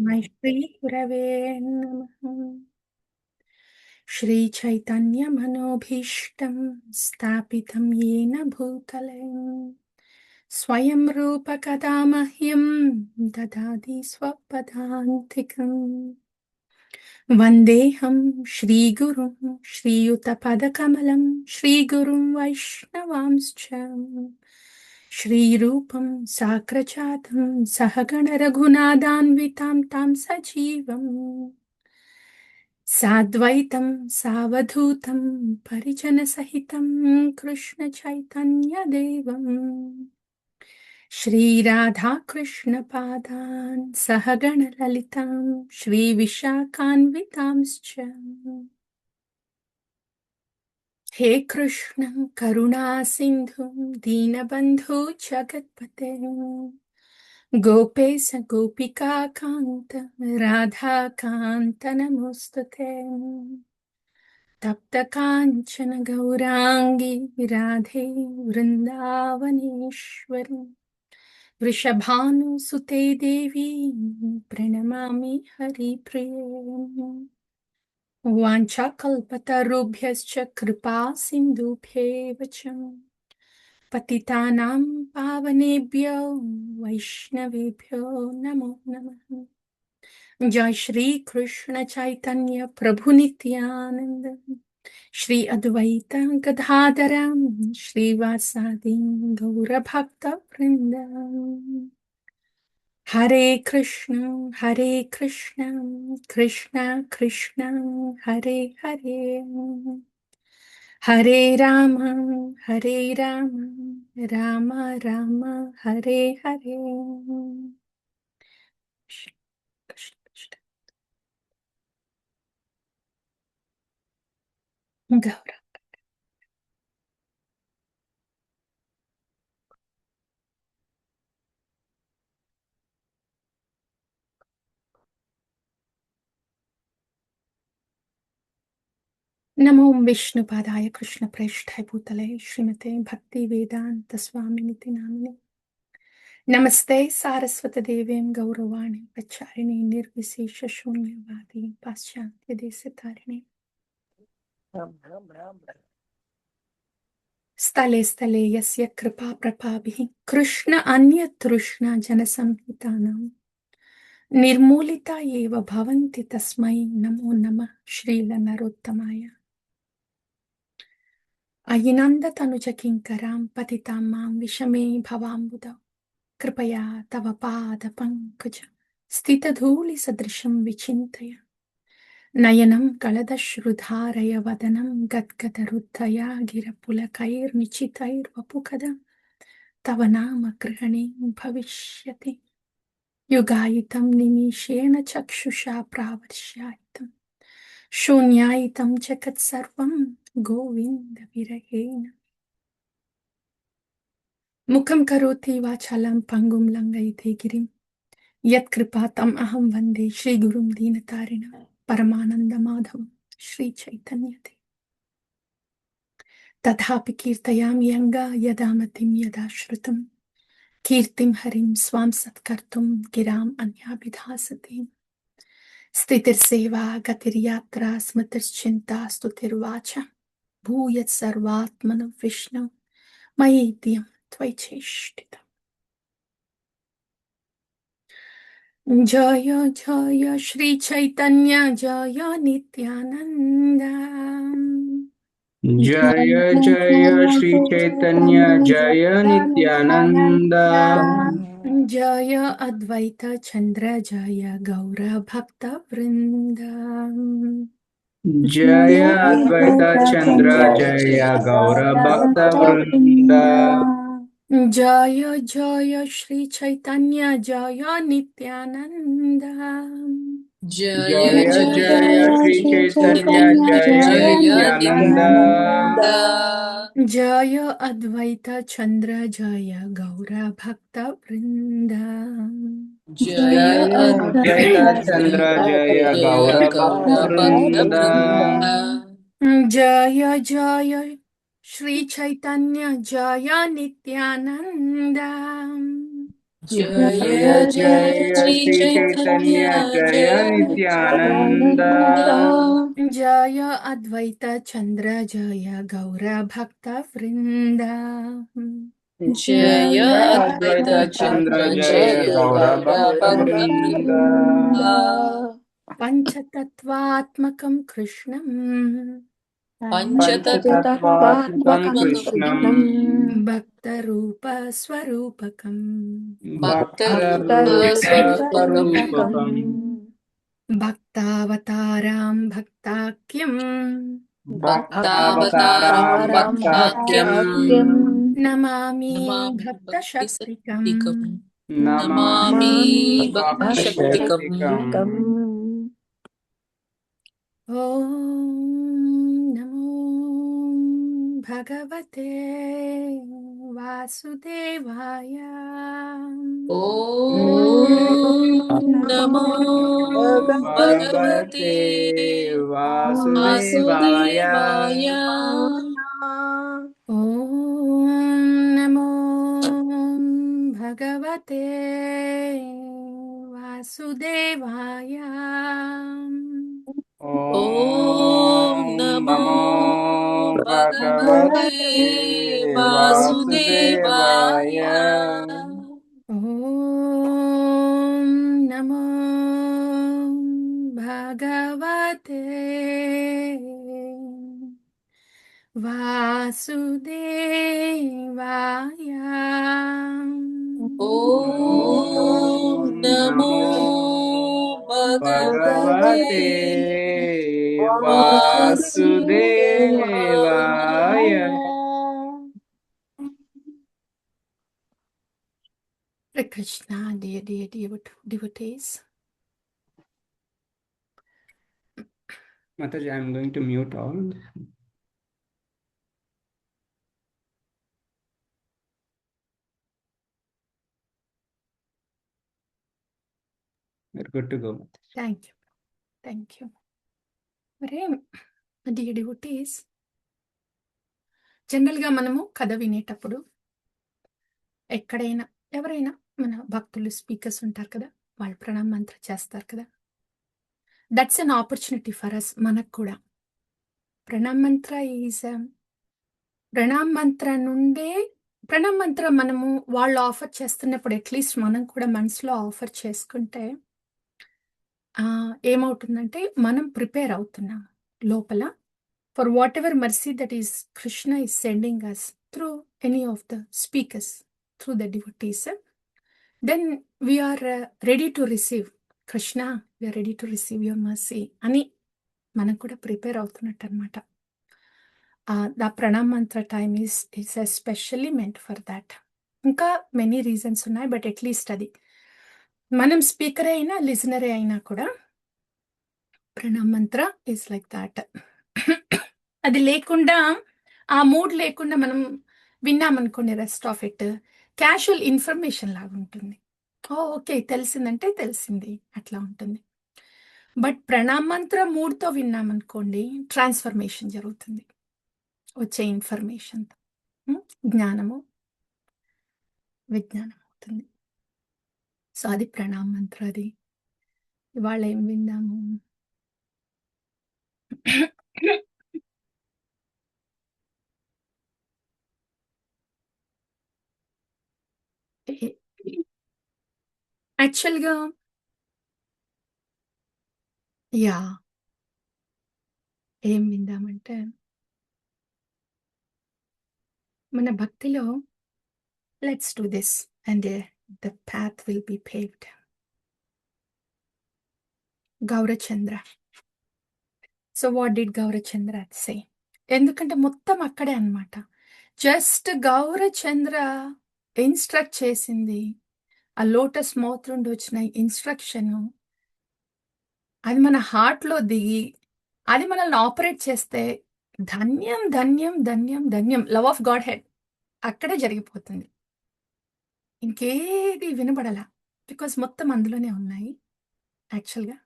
मै श्रीगुरवे नमः। श्रीचैतन्यमनोभीष्टं स्थापितं येन भूतले स्वयं रूपकदा मह्यं ददाति स्वपदान्तिकम्। वन्देऽहं श्रीगुरुं श्रीयुतपदकमलं श्रीगुरुं वैष्णवांश्च श्रीरूपं साग्रजातं सहगणरघुनाथान्वितां तं सजीवम् साद्वैतं सावधूतं परिजनसहितं कृष्णचैतन्यदेवम् श्रीराधाकृष्णपादान् सहगणललितां श्रीविशाखान्वितांश्च हे कृष्ण करुणा सिन्धु दीनबन्धु जगत्पते गोपेश गोपिका कान्त राधाकान्त नमोस्तुते तप्त काञ्चन गौराङ्गी राधे वृन्दावनेश्वरी वृषभानुसुते देवी प्रणमामि हरिप्रिये वाञ्छाकल्पतरुभ्यश्च कृपा सिन्धुभ्येव च पतितानां पावनेभ्यो वैष्णवेभ्यो नमो नमः। जय श्री कृष्ण चैतन्य प्रभु नित्यानंद श्री अद्वैत गदाधर श्रीवासादि गौरभक्त वृंद। हरे कृष्ण कृष्ण कृष्ण हरे हरे हरे राम राम राम हरे हरे। गौरव नमो विष्णुपादाय कृष्ण प्रेष्ठाय भूतले श्रीमते भक्ति वेदांत स्वामिनिति नामिने नमस्ते सारस्वती देवीं गौरवाणी प्रचारिणे निर्विशेष शून्यवादी पाश्चात्य देशतारिणे स्थले स्थले यस्य कृपा प्रभाभिः कृष्ण अन्यतृष्ण जनसंहितानां निर्मूलिता एव भवन्ति तस्मै नमो नमः श्रीलनरोत्तमाय। अयिनन्द तनुजकिङ्करां पतितां मां विषमे भवाम्बुधौ कृपया तव पादपङ्कज स्थितधूलिसदृशं विचिन्तय नयनं कलदश्रुधारय वदनं गद्गदरुद्धया गिरपुलकैर्निचितैर्वपुकदा तव नाम गृहणे भविष्यति युगायितं निमीषेण चक्षुषा प्रावर्ष्यायितं शून्यायितं जगत्सर्वं गोविन्द विरहेण मुखं करोति वाचालं पङ्गुं लङ्घयते गिरिं यत्कृपातम् अहं वन्दे श्रीगुरुं दीनतारिणं परमानन्दमाधवं श्रीचैतन्यदेवं। तथापि कीर्तयामि यङ्गा यदा मतिं यदा श्रुतं कीर्तिं हरिं स्वां सत्कर्तुं गिराम् अन्याभिधासते स्थितिर्सेवा गतिर्यात्रा स्मृतिश्चिन्ता स्तुतिर्वाच भूयः सर्वात्मनो विष्णु मयि धियं त्वयि चेष्टितम्। जय जय श्री चैतन्य जय नित्यानंद जय जय श्री चैतन्य जय नित्यानंद जय अद्वैत चंद्र जय गौर भक्त वृंद जय अद्वैत चंद्र जय गौर भक्त वृंद जय जय श्री चैतन्य जय नित्यानंद जय जय श्री चैतन्य जय नित्यानंद जय अद्वैत चंद्र जय गौर भक्त वृंद जय अद्वैत चंद्र जय गौर भक्त वृंद जय जय श्री चैतन्य जय नित्यानंद జయ జయ శ్రీ చైతన్య జయ నిత్యానంద జయ అద్వైత చంద్ర జయ గౌర భక్త వృంద జయ అద్వైత చంద్ర జయ గౌర భక్త వృంద పంచతత్వాత్మకం కృష్ణం పంచతత్వాత్మకం కృష్ణం భక్త రూప స్వరూపకం భక్త స్వరూపకం భక్తావతారాం భక్తాఖ్యం భక్తావతారం భక్తాఖ్యం నమామి భక్త శక్తికం నమామి భక్త శక్తికం ఓం నమో భగవతే వాసుదేవాయ ఓం నమో భగవతే వాసుదేవాయ ఓం నమో భగవతే వాసుదేవాయ ఓం నమో భగవతే వాసుదేవాయ ఓం నమో భగవతే వాసుదేవాయ ఓం నమో భగవతే వాసుదేవాయ Hare Krishna, dear devotees. Mataji, I am going to mute all. We're good to go. Thank you. Thank you. మరి dear devotees, జనరల్గా మనము కథ వినేటప్పుడు ఎక్కడైనా ఎవరైనా మన భక్తులు స్పీకర్స్ ఉంటారు కదా, వాళ్ళు ప్రణామ మంత్ర చేస్తారు కదా. That's an opportunity for us. మనకు కూడా ప్రణామ మంత్ర ఈజ్ ప్రణామ మంత్ర మనము వాళ్ళు ఆఫర్ చేస్తున్నప్పుడు అట్లీస్ట్ మనం కూడా మనసులో ఆఫర్ చేసుకుంటే ఏమవుతుందంటే మనం ప్రిపేర్ అవుతున్నాం లోపల for whatever mercy that is Krishna is sending us through any of the speakers, through the devotees. Then we are ready to receive Krishna, we are ready to receive your mercy అని మనం కూడా ప్రిపేర్ అవుతున్నట్టు అనమాట. The pranama mantra time is especially meant for that. ఇంకా many reasons ఉన్నాయి, but at least అది మనం స్పీకరే అయినా లిజనరే అయినా కూడా ప్రణామ మంత్ర ఈస్ లైక్ దాట్. అది లేకుండా, ఆ మూడ్ లేకుండా మనం విన్నామనుకోండి, rest of it casual information లాగా ఉంటుంది. ఓకే తెలిసిందంటే తెలిసింది అట్లా ఉంటుంది. బట్ ప్రణామ మంత్ర మూడ్తో విన్నామనుకోండి, ట్రాన్స్ఫర్మేషన్ జరుగుతుంది. వచ్చే ఇన్ఫర్మేషన్ జ్ఞానము విజ్ఞానం అవుతుంది. సో అది ప్రణామ మంత్ర. అది ఇవాళ ఏం విందాము? యాక్చువల్గా ఏం విందామంటే, మన భక్తిలో let's do this and the path will be paved. Gaurachandra. So what did Gaurachandra say? ఎందుకంటే మొత్తం అక్కడే అన్నమాట. జస్ట్ గౌరచంద్ర ఇన్స్ట్రక్ట్ చేసింది, ఆ లోటస్ మౌత్ నుండి వచ్చిన ఇన్స్ట్రక్షన్, అది మన హార్ట్లో దిగి అది మనల్ని ఆపరేట్ చేస్తే ధన్యం ధన్యం ధన్యం ధన్యం. లవ్ ఆఫ్ గాడ్ హెడ్ అక్కడే జరిగిపోతుంది. ఇంకేది వినబడలా, బికాజ్ మొత్తం అందులోనే ఉన్నాయి యాక్చువల్గా.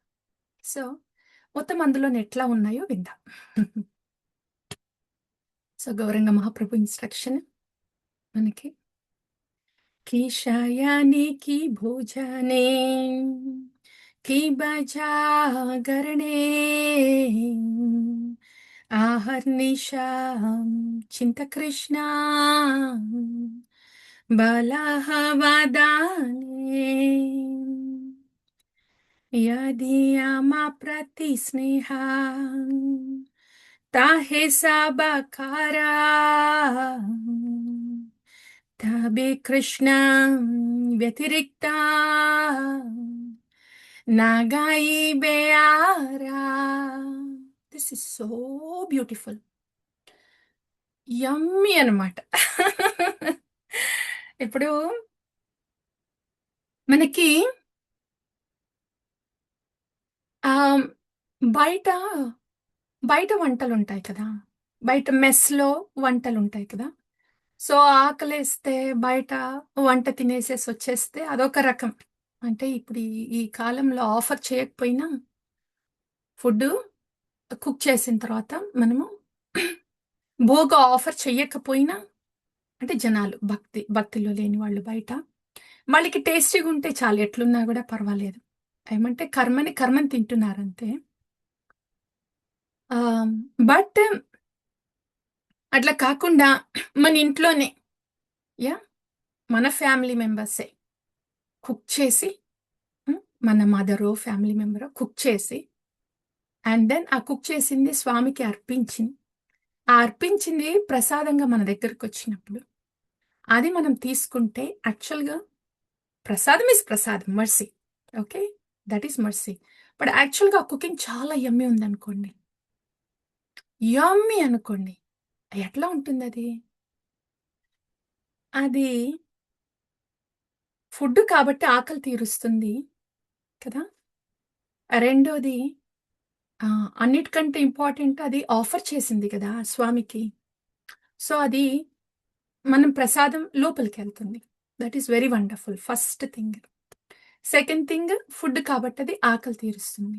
సో మొత్తం అందులోనే ఎట్లా ఉన్నాయో విందాం. సో గౌరంగ మహాప్రభు ఇన్స్ట్రక్షన్ మనకి की शयने की भोजने की बजागरणे आहर्निशां चिन्तकृष्णा बलहवदाने यदि प्रतिस्नेहा ताहे सबकारा तबे Krishna व्यतिरिक्ता नागाई बेआरा. This is so beautiful. యమ్మీ అన్నమాట. ఇప్పుడు మనకి బయట బయట వంటలుంటాయి కదా! బయట మెస్‌లో వంటలుంటాయి కదా! సో, ఆకలేస్తే బయట వంట తినేసేసొచ్చేస్తే అదొక రకం. అంటే ఇప్పుడు ఈ కాలంలో ఆఫర్ చేయకపోయినా ఫుడ్డు కుక్ చేసిన తర్వాత మనము ఆఫర్ చెయ్యకపోయినా అంటే జనాలు భక్తిలో లేని వాళ్ళు బయట వాళ్ళకి టేస్టీగుంటే చాలు ఎట్లున్నా గూడా పర్వాలేదు. ఏమంటే కర్మని తింటున్నారంతే. బట్ అట్లా కాకుండా మన ఇంట్లోనే యాహ్! మన ఫ్యామిలీ మెంబర్సే కుక్ చేసి మన మదరో, ఫ్యామిలీ మెంబరో కుక్ చేసి అండ్ దెన్ ఆ కుక్ చేసింది స్వామికి ఆ అర్పించింది ప్రసాదంగా మన దగ్గరకొచ్చినప్పుడు, అది మనం తీసుకుంటే యాక్చువల్‌గా ప్రసాదం ఈస్ ప్రసాదం. Mercy. Okay. That is mercy. But యాక్చువల్‌గా ఆ కుకింగ్ చాలా యమ్మీ ఉందనుకోండి. యమ్మీ అనుకోండి. ఎట్లా ఉంటుందది? అది ఫుడ్ కాబట్టి ఆకలి తీరుస్తుంది కదా! రెండోది అన్నిటికంటే ఇంపార్టెంట్ అది ఆఫర్ చేసింది కదా స్వామికి. సో, అది మనం ప్రసాదం లోపలికెళ్తుంది. That is very wonderful. First thing. Second thing food కాబట్టి అది ఆకలి తీరుస్తుంది.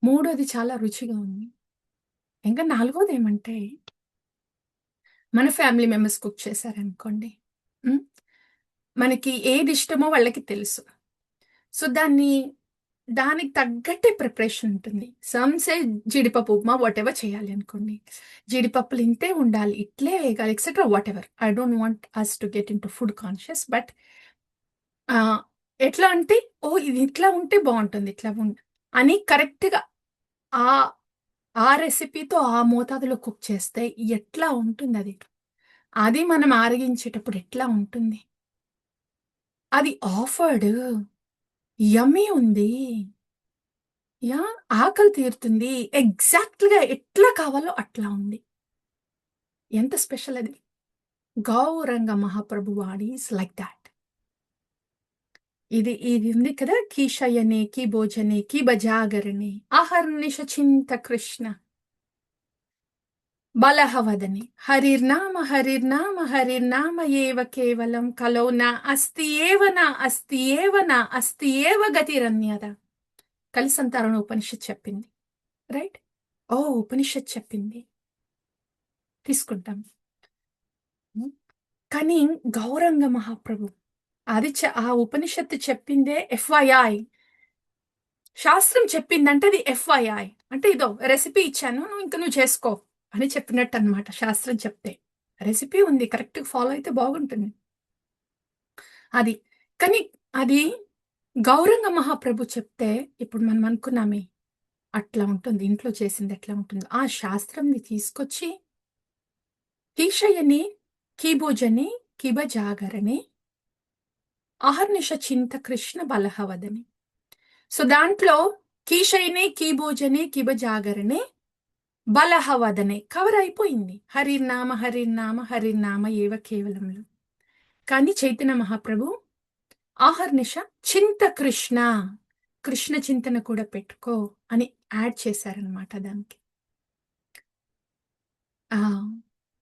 మూడోది చాలా రుచిగా ఉంది. ఇంకా నాలుగోదేమంటే మన ఫ్యామిలీ మెంబర్స్ కుక్ చేశారనుకోండి. హ్మ్. మనకి ఏదిష్టమో వాళ్ళకి తెలుసు. సో, దానికి తగ్గట్టే ప్రిపరేషన్ ఉంటుంది. సమ్ సే జీడిపప్పు ఉప్మా వాటెవర్ చేయాలి అనుకోండి. జీడిపప్పులు ఇంతే ఉండాలి, ఇట్లే వేగాలి etcetera whatever. I don't want us to get into food conscious. But ఎట్లా అంటే ఇది ఇట్లా ఉంటే బావుంటుంది. అని కరెక్ట్‌గా ఆహ్, ఆ రెసిపీతో ఆ మోతాదులో కుక్ చేస్తే ఎట్లా ఉంటుందది. అది మనం ఆరగించేటప్పుడు ఎట్లా ఉంటుంది. అది ఆఫర్డ్. యమ్మీ ఉంది. యాహ్! ఆకలి తీరుతుంది. ఎగ్జాక్ట్‌గా ఎట్లా కావాలో అట్లా ఉంది. ఎంత స్పెషల్ అది. గౌరంగ మహాప్రభు వాడి ఈస్ లైక్ థాట్. ఇది ఉంది కదా! కీషయనే, కీ భోజనే, కీ బజాగరణే, అహర్నిశ చింత కృష్ణ బలహవదనే. హరిర్నామ హరిర్నామ హరిర్నామ ఏవ కేవలం కలో నా అస్తి ఏవ నా అస్తి ఏవ నా అస్తి ఏవ గతిరన్యత. కలిసంతరణ ఉపనిషత్ చెప్పింది. రైట్? ఉపనిషత్ చెప్పింది. తీసుకుంటాం. హ్మ్. కానీ గౌరంగ మహాప్రభు ఆ ఉపనిషత్తు చెప్పిందే ఎఫ్‌వైఐ. శాస్త్రం చెప్పిందంటే అది ఎఫ్‌వైఐ. అంటే ఇదో రెసిపీ ఇచ్చాను. నువ్వు చేసుకో అని చెప్పినట్టనమాట శాస్త్రం చెప్తే. రెసిపీ ఉంది. కరెక్ట్‌గా ఫాలో అయితే బాగుంటుంది. అది. కానీ అది గౌరంగ మహాప్రభు చెప్తే ఇప్పుడు మనం అనుకున్నామే అట్లా ఉంటుంది. ఇంట్లో చేసింది ఎట్లా ఉంటుందో ఆ శాస్త్రంని తీసుకొచ్చి కీషయని, కీభోజని, కిబజాగరని, అహర్నిశ చింత కృష్ణ బలహవదని. సో, దాంట్లో కీషయిని, కీభోజని, కిబజాగరణి, బలహవదనే కవర్ అయిపోయింది. హరిర్నామ హరిర్నామ హరిర్నామ ఏవ కేవలంలో. కానీ చైతన్య మహాప్రభు ఆహర్నిశ చింత కృష్ణ, కృష్ణ చింతన కూడా పెట్టుకో అని యాడ్ చేశారనమాట దానికి.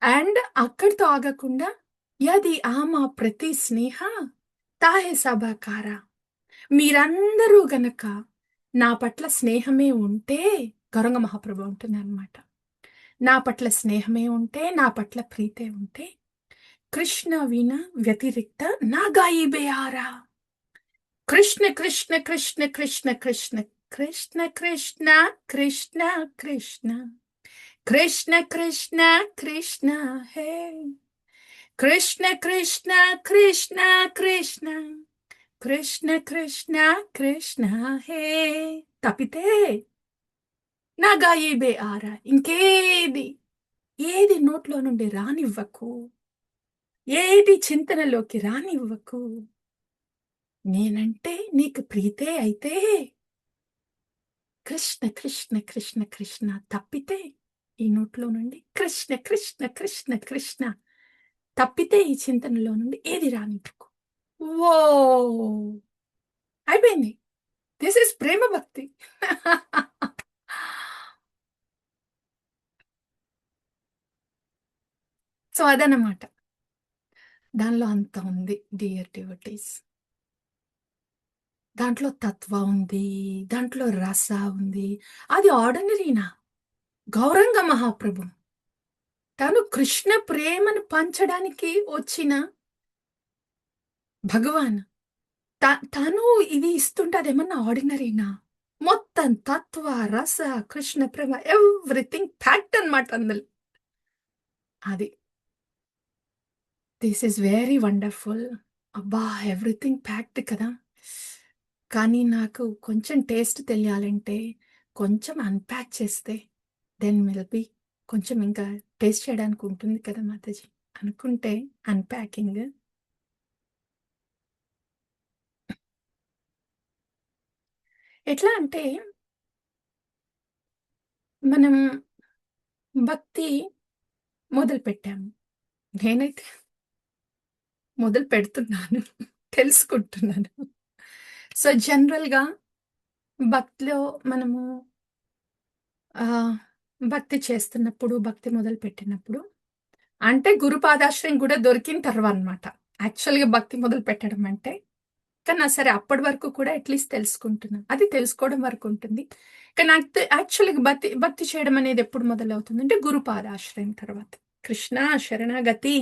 అండ్ అక్కడితో ఆగకుండా యది ఆమా ప్రతి స్నేహ తాహే సభాకార. మీరందరూ గనక నా పట్ల స్నేహమే ఉంటే గౌరంగ మహాప్రభు అంటున్నారనమాట. నా పట్ల స్నేహమే ఉంటే, నా పట్ల ప్రీతే ఉంటే కృష్ణ విన వ్యతిరిక్త నాగాయిబే ఆరా. కృష్ణ కృష్ణ కృష్ణ కృష్ణ కృష్ణ కృష్ణ కృష్ణ కృష్ణ కృష్ణ కృష్ణ కృష్ణ కృష్ణ హే. కృష్ణ కృష్ణ కృష్ణ కృష్ణ కృష్ణ కృష్ణ కృష్ణ హే. తప్పితే నా గాయిబే ఆరా, ఇంకేది ఏది నోట్లో నుండి రానివ్వకు, ఏది చింతనలోకి రానివ్వకు. నేనంటే నీకు ప్రీతే అయితే కృష్ణ కృష్ణ కృష్ణ కృష్ణ తప్పితే ఈ నోట్లో నుండి కృష్ణ కృష్ణ కృష్ణ కృష్ణ తప్పితే ఈ చింతనలో నుండి ఏది రానివ్వకు. ఓ అయిపోయింది. దిస్ ఇస్ ప్రేమ భక్తి. సో అదనమాట, దానిలో అంత ఉంది డియర్ డివోటీస్. దాంట్లో తత్వ ఉంది, దాంట్లో రస ఉంది. అది ఆర్డినరీనా? గౌరంగ మహాప్రభు తను కృష్ణ ప్రేమను పంచడానికి వచ్చిన భగవాన్. తను ఇది ఇస్తుంటే అదేమన్నా ఆర్డినరీనా? మొత్తం తత్వ రస కృష్ణ ప్రేమ ఎవ్రీథింగ్ ప్యాక్డ్ అనమాట అందులో. అది దిస్ ఈస్ వెరీ వండర్ఫుల్. అబ్బా, ఎవ్రీథింగ్ ప్యాక్డ్ కదా. కానీ నాకు కొంచెం టేస్ట్ తెలియాలంటే కొంచెం అన్ప్యాక్ చేస్తే దెన్ విల్ బి కొంచెం ఇంకా టేస్ట్ చేయడానికి ఉంటుంది కదా మాతాజీ అనుకుంటే అన్ప్యాకింగ్. ఎట్లా అంటే మనం భక్తి మొదలు పెట్టాము. నేనైతే మొదలు పెడుతున్నాను, తెలుసుకుంటున్నాను. సో జనరల్గా భక్తిలో మనము భక్తి చేస్తున్నప్పుడు, భక్తి మొదలు పెట్టినప్పుడు అంటే గురుపాదాశ్రయం కూడా దొరికిన తర్వాత అనమాట యాక్చువల్గా భక్తి మొదలు పెట్టడం అంటే. కానీ సరే అప్పటి వరకు కూడా అట్లీస్ట్ తెలుసుకుంటున్నాం, అది తెలుసుకోవడం వరకు ఉంటుంది. కానీ నాకు యాక్చువల్గా భక్తి చేయడం అనేది ఎప్పుడు మొదలవుతుంది అంటే గురుపాదాశ్రయం తర్వాత. కృష్ణ శరణాగతి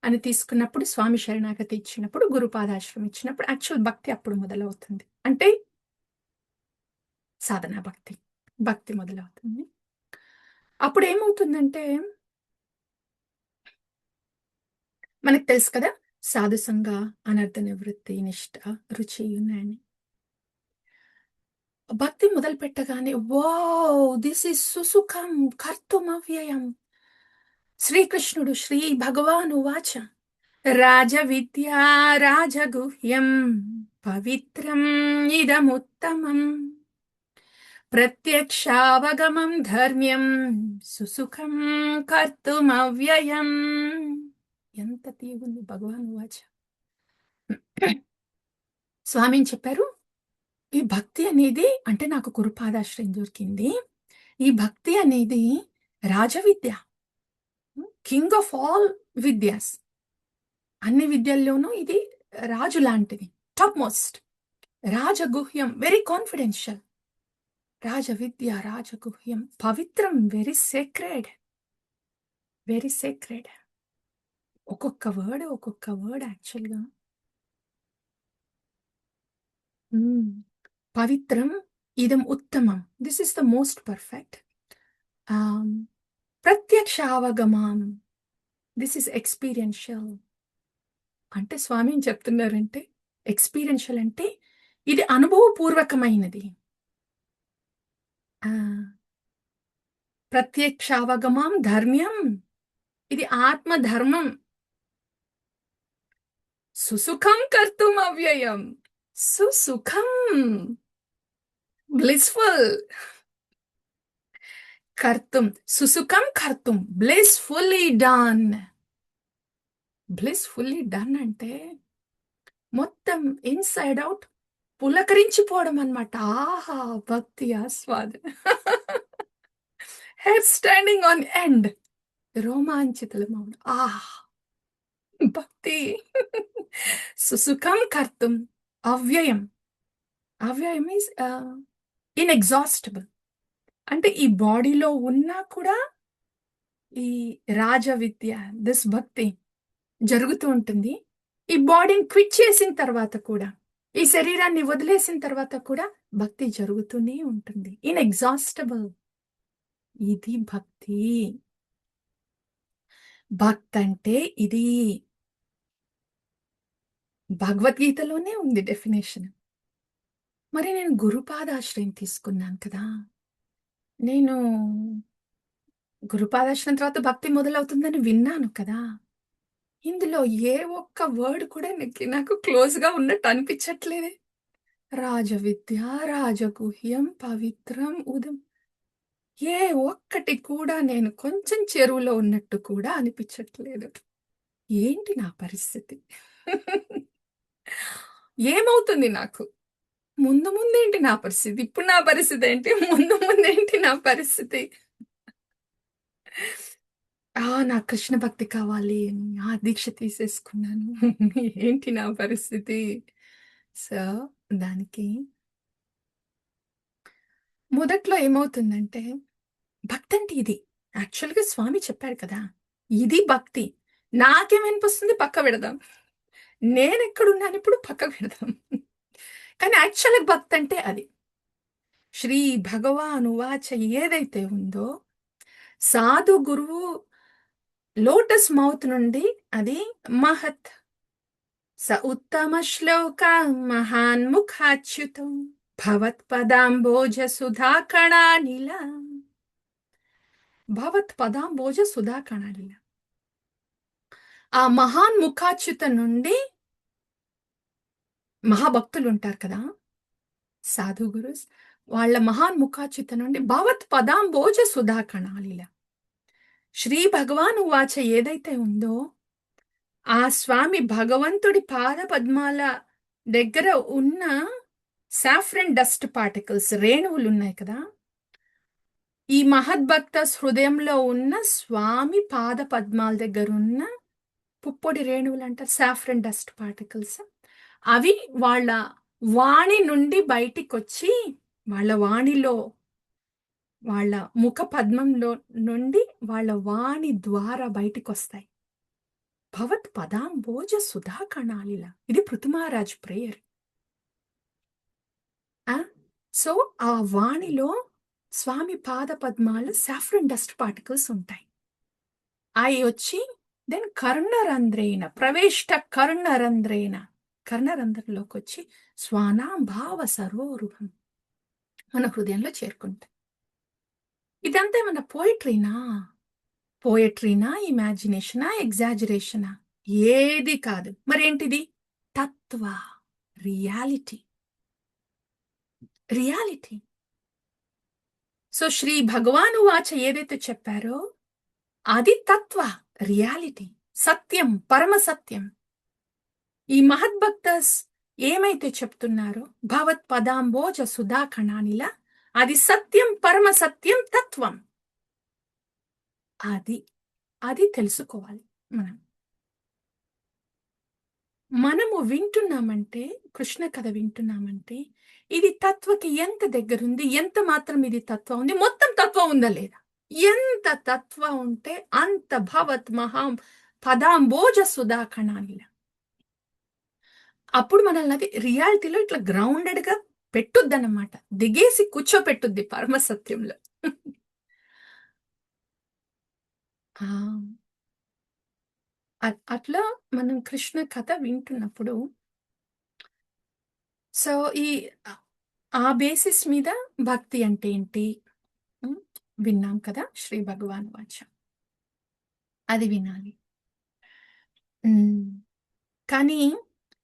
అని తీసుకున్నప్పుడు, స్వామి శరణాగతి ఇచ్చినప్పుడు, గురుపాదాశ్రయం ఇచ్చినప్పుడు యాక్చువల్ భక్తి అప్పుడు మొదలవుతుంది. అంటే సాధనా భక్తి మొదలవుతుంది. అప్పుడు ఏమవుతుందంటే మనకు తెలుసు కదా, సాధుసంగ, అనర్థ నివృత్తి, నిష్ఠ, రుచి ఉన్నాయని. భక్తి మొదలు పెట్టగానే వావ్, దిస్ ఇస్ సుసుఖం కర్తుమవ్యయం. శ్రీకృష్ణుడు శ్రీ భగవాను వాచ రాజ విద్యా రాజగుహ్యం పవిత్రం ఇదముత్తమం ప్రత్యక్షావగమం ధర్మ్యం సుసుఖం కర్తుమవ్యయం. ఎంత తీగుంది భగవాను వాచ. స్వామి చెప్పారు, ఈ భక్తి అనేది అంటే నాకు గురుపాదాశ్రయం దొరికింది. ఈ భక్తి అనేది రాజవిద్య, కింగ్ ఆఫ్ ఆల్ విద్యాస్. అన్ని విద్యల్లోనూ ఇది రాజు లాంటిది, టాప్ మోస్ట్. రాజగుహ్యం, వెరీ కాన్ఫిడెన్షియల్. రాజవిద్య, రాజగుహ్యం, పవిత్రం, వెరీ సేక్రెడ్, వెరీ సేక్రెడ్. ఒక్కొక్క వర్డ్ యాక్చువల్గా పవిత్రం ఇదం ఉత్తమం, this is the most perfect. ప్రత్యక్ష అవగమం, దిస్ ఇస్ ఎక్స్పీరియన్షియల్. అంటే స్వామి ఏం చెప్తున్నారంటే ఎక్స్పీరియన్షియల్ అంటే ఇది అనుభవపూర్వకమైనది. ప్రత్యక్షావగమం ధర్మ్యం, ఇది ఆత్మధర్మం. సుసుఖం కర్తుం అవ్యయం, సుసుఖం, బ్లిస్ఫుల్. కర్తుం, సుసుఖం కర్తుం, బ్లిస్ఫుల్లీ డన్. బ్లిస్ఫుల్లీ డన్ అంటే మొత్తం ఇన్సైడ్ అవుట్ పులకరించిపోవడం అనమాట. ఆహా, భక్తి ఆస్వాద. హెయిర్ స్టాండింగ్ ఆన్ ఎండ్, రోమాంచితలం. ఆహా, భక్తి. సుసుఖం కర్తుం అవ్యయం. అవ్యయం మీన్స్ ఇన్ఎగ్జాస్టబుల్. అంటే ఈ బాడీలో ఉన్నా కూడా ఈ రాజ విద్య, దిస్ భక్తి జరుగుతూ ఉంటుంది. ఈ బాడీని క్విట్ చేసిన తర్వాత కూడా, ఈ శరీరాన్ని వదిలేసిన తర్వాత కూడా భక్తి జరుగుతూనే ఉంటుంది. ఇన్ఎగ్జాస్టబుల్. ఇది భక్తి. భక్తి అంటే ఇది. భగవద్గీతలోనే ఉంది డెఫినేషన్. మరి నేను గురుపాదాశ్రయం తీసుకున్నాను కదా! నేను గురుపాదాశ్రయం తర్వాత భక్తి మొదలవుతుందని విన్నాను కదా! ఇందులో ఏ ఒక్క వర్డ్ కూడా నాకు క్లోజ్‌గా ఉన్నట్టు అనిపించట్లేదే. రాజవిద్య, రాజగుహ్యం, పవిత్రం, ఉదం ఏ ఒక్కటి కూడా నేను కొంచెం చెరువులో ఉన్నట్టు కూడా అనిపించట్లేదు. ఏంటి నా పరిస్థితి? ఏమవుతుంది నాకు? ముందు ముందేంటి నా పరిస్థితి? ఇప్పుడు నా పరిస్థితి ఏంటి? ముందు ముందేంటి నా పరిస్థితి? నాకు కృష్ణ భక్తి కావాలి అని ఆ దీక్ష తీసేసుకున్నాను. ఏంటి నా పరిస్థితి? సో, దానికి మొదట్లో ఏమవుతుందంటే, భక్తంటే ఇది. యాక్చువల్‌గా స్వామి చెప్పాడు కదా! ఇది భక్తి. నాకేమనిపిస్తుంది పక్క పెడదాం. నేనెక్కడున్నానిప్పుడు పక్కకు పెడదాం. కానీ యాక్చువల్‌గా భక్తంటే అది. శ్రీ భగవానువాచ ఏదైతే ఉందో, సాధు గురువు లోటస్ మౌత్ నుండి అది మహత్. స ఉత్తమ శ్లోక మహాన్ముఖాచ్యుతం భవత్పదాంబోజ సుధాకణానిల. భవత్పదాంబోజ సుధాకణానిల. ఆ మహాన్ముఖాచ్యుత నుండి మహాభక్తులు ఉంటారు కదా! సాధు గురుస్ వాళ్ళ మహాన్ముఖాచ్యుత నుండి భవత్ పదాంబోజ సుధాకణాలిల. శ్రీ భగవాను వాచ ఏదైతే ఉందో, ఆ స్వామి భగవంతుడి పాద పద్మాల దగ్గర ఉన్న సాఫ్రన్ డస్ట్ పార్టికల్స్ రేణువులు ఉన్నాయి కదా! ఈ మహద్భక్త హృదయంలో ఉన్న స్వామి పాద పద్మాల దగ్గర ఉన్న పుప్పొడి రేణువులు అంటారు సాఫ్రన్ డస్ట్ పార్టికల్స్. అవి వాళ్ళ వాణి నుండి బయటికొచ్చి వాళ్ళ వాణిలో వాళ్ళ ముఖ పద్మంలో నుండి వాళ్ళ వాణి ద్వారా బయటికొస్తాయి. భవత్ పదాంబోజ సుధా కణాలిల. ఇది పృథుమహారాజ్ ప్రేయర్. సో ఆ వాణిలో స్వామి పాద పద్మాలు సాఫ్రన్ డస్ట్ పార్టికల్స్ ఉంటాయి. అవి వచ్చి దెన్ కర్ణరంధ్రేణ ప్రవేష్ట కర్ణరంధ్రేణ కర్ణరంధ్రంలోకి వచ్చి స్వానాం భావ సరోరుహం మన హృదయంలో చేరుకుంటాయి. ఇదంతా ఏమన్నా పోయట్రీనా, ఇమాజినేషనా, ఎగ్జాజరేషనా? ఏది కాదు. మరేంటిది? తత్వ, రియాలిటీ. రియాలిటీ. సో శ్రీ భగవాను వాచ ఏదైతే చెప్పారో అది తత్వ, రియాలిటీ, సత్యం, పరమ సత్యం. ఈ మహద్భక్తస్ ఏమైతే చెప్తున్నారో భవత్ పదాంబోజ సుధా కణానిల అది సత్యం, పరమ సత్యం, తత్వం. అది తెలుసుకోవాలి మనం. మనము వింటున్నామంటే, కృష్ణ కథ వింటున్నామంటే, ఇది తత్వకి ఎంత దగ్గరుంది, ఎంత మాత్రం ఇది తత్వం ఉంది, మొత్తం తత్వం ఉందా లేదా? ఎంత తత్వ ఉంటే అంత భవత్ మహాం పదాంబోజ సుధా కణానిల. అప్పుడు మనల్ని అది రియాలిటీలో ఇట్లా గ్రౌండెడ్‌గా పెట్టుద్దన్నమాట. దిగేసి కూర్చోపెట్టుద్ది పరమసత్యంలో. ఆ! అట్లా మనం కృష్ణ కథ వింటున్నప్పుడు సో, ఆ బేసిస్ మీద భక్తి అంటే ఏంటి? హ్మ్. విన్నాం కదా! శ్రీ భగవాన్ వాచ. అది వినాలి. హ్మ్. కానీ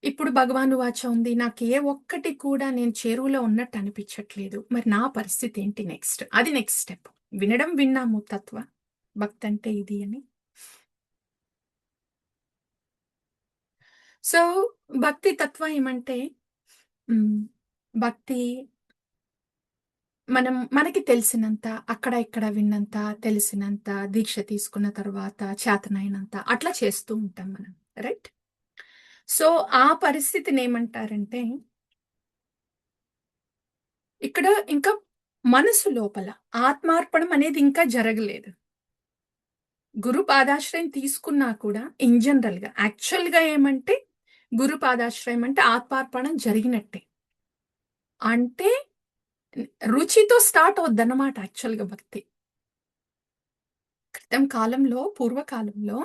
ఇప్పుడు భగవాను వాచ ఉంది. నాకు ఏ ఒక్కటి కూడా నేను చేరువలో ఉన్నట్టు అనిపించట్లేదు. మరి నా పరిస్థితి ఏంటి నెక్స్ట్? అది నెక్స్ట్ స్టెప్. వినడం విన్నాము తత్వ. భక్తంటే ఇది అని. సో, భక్తి తత్వ ఏమంటే హ్మ్. భక్తి మనకి తెలిసినంత, అక్కడ ఇక్కడ విన్నంత, తెలిసినంత, దీక్ష తీసుకున్న తర్వాత చేతనైనంత అట్లా చేస్తూ ఉంటాం మనం. రైట్? సో, ఆ పరిస్థితినేమంటారంటే, ఇక్కడ ఇంకా మనసు లోపల ఆత్మార్పణం అనేది ఇంకా జరగలేదు. గురు పాదాశ్రయం తీసుకున్నా కూడా ఇన్ జనరల్గా యాక్చువల్గా ఏమంటే గురు పాదాశ్రయం అంటే ఆత్మార్పణం జరిగినట్టే. అంటే రుచితో స్టార్ట్ అవుద్దన్నమాట యాక్చువల్గా భక్తి. క్రితం కాలంలో పూర్వకాలంలో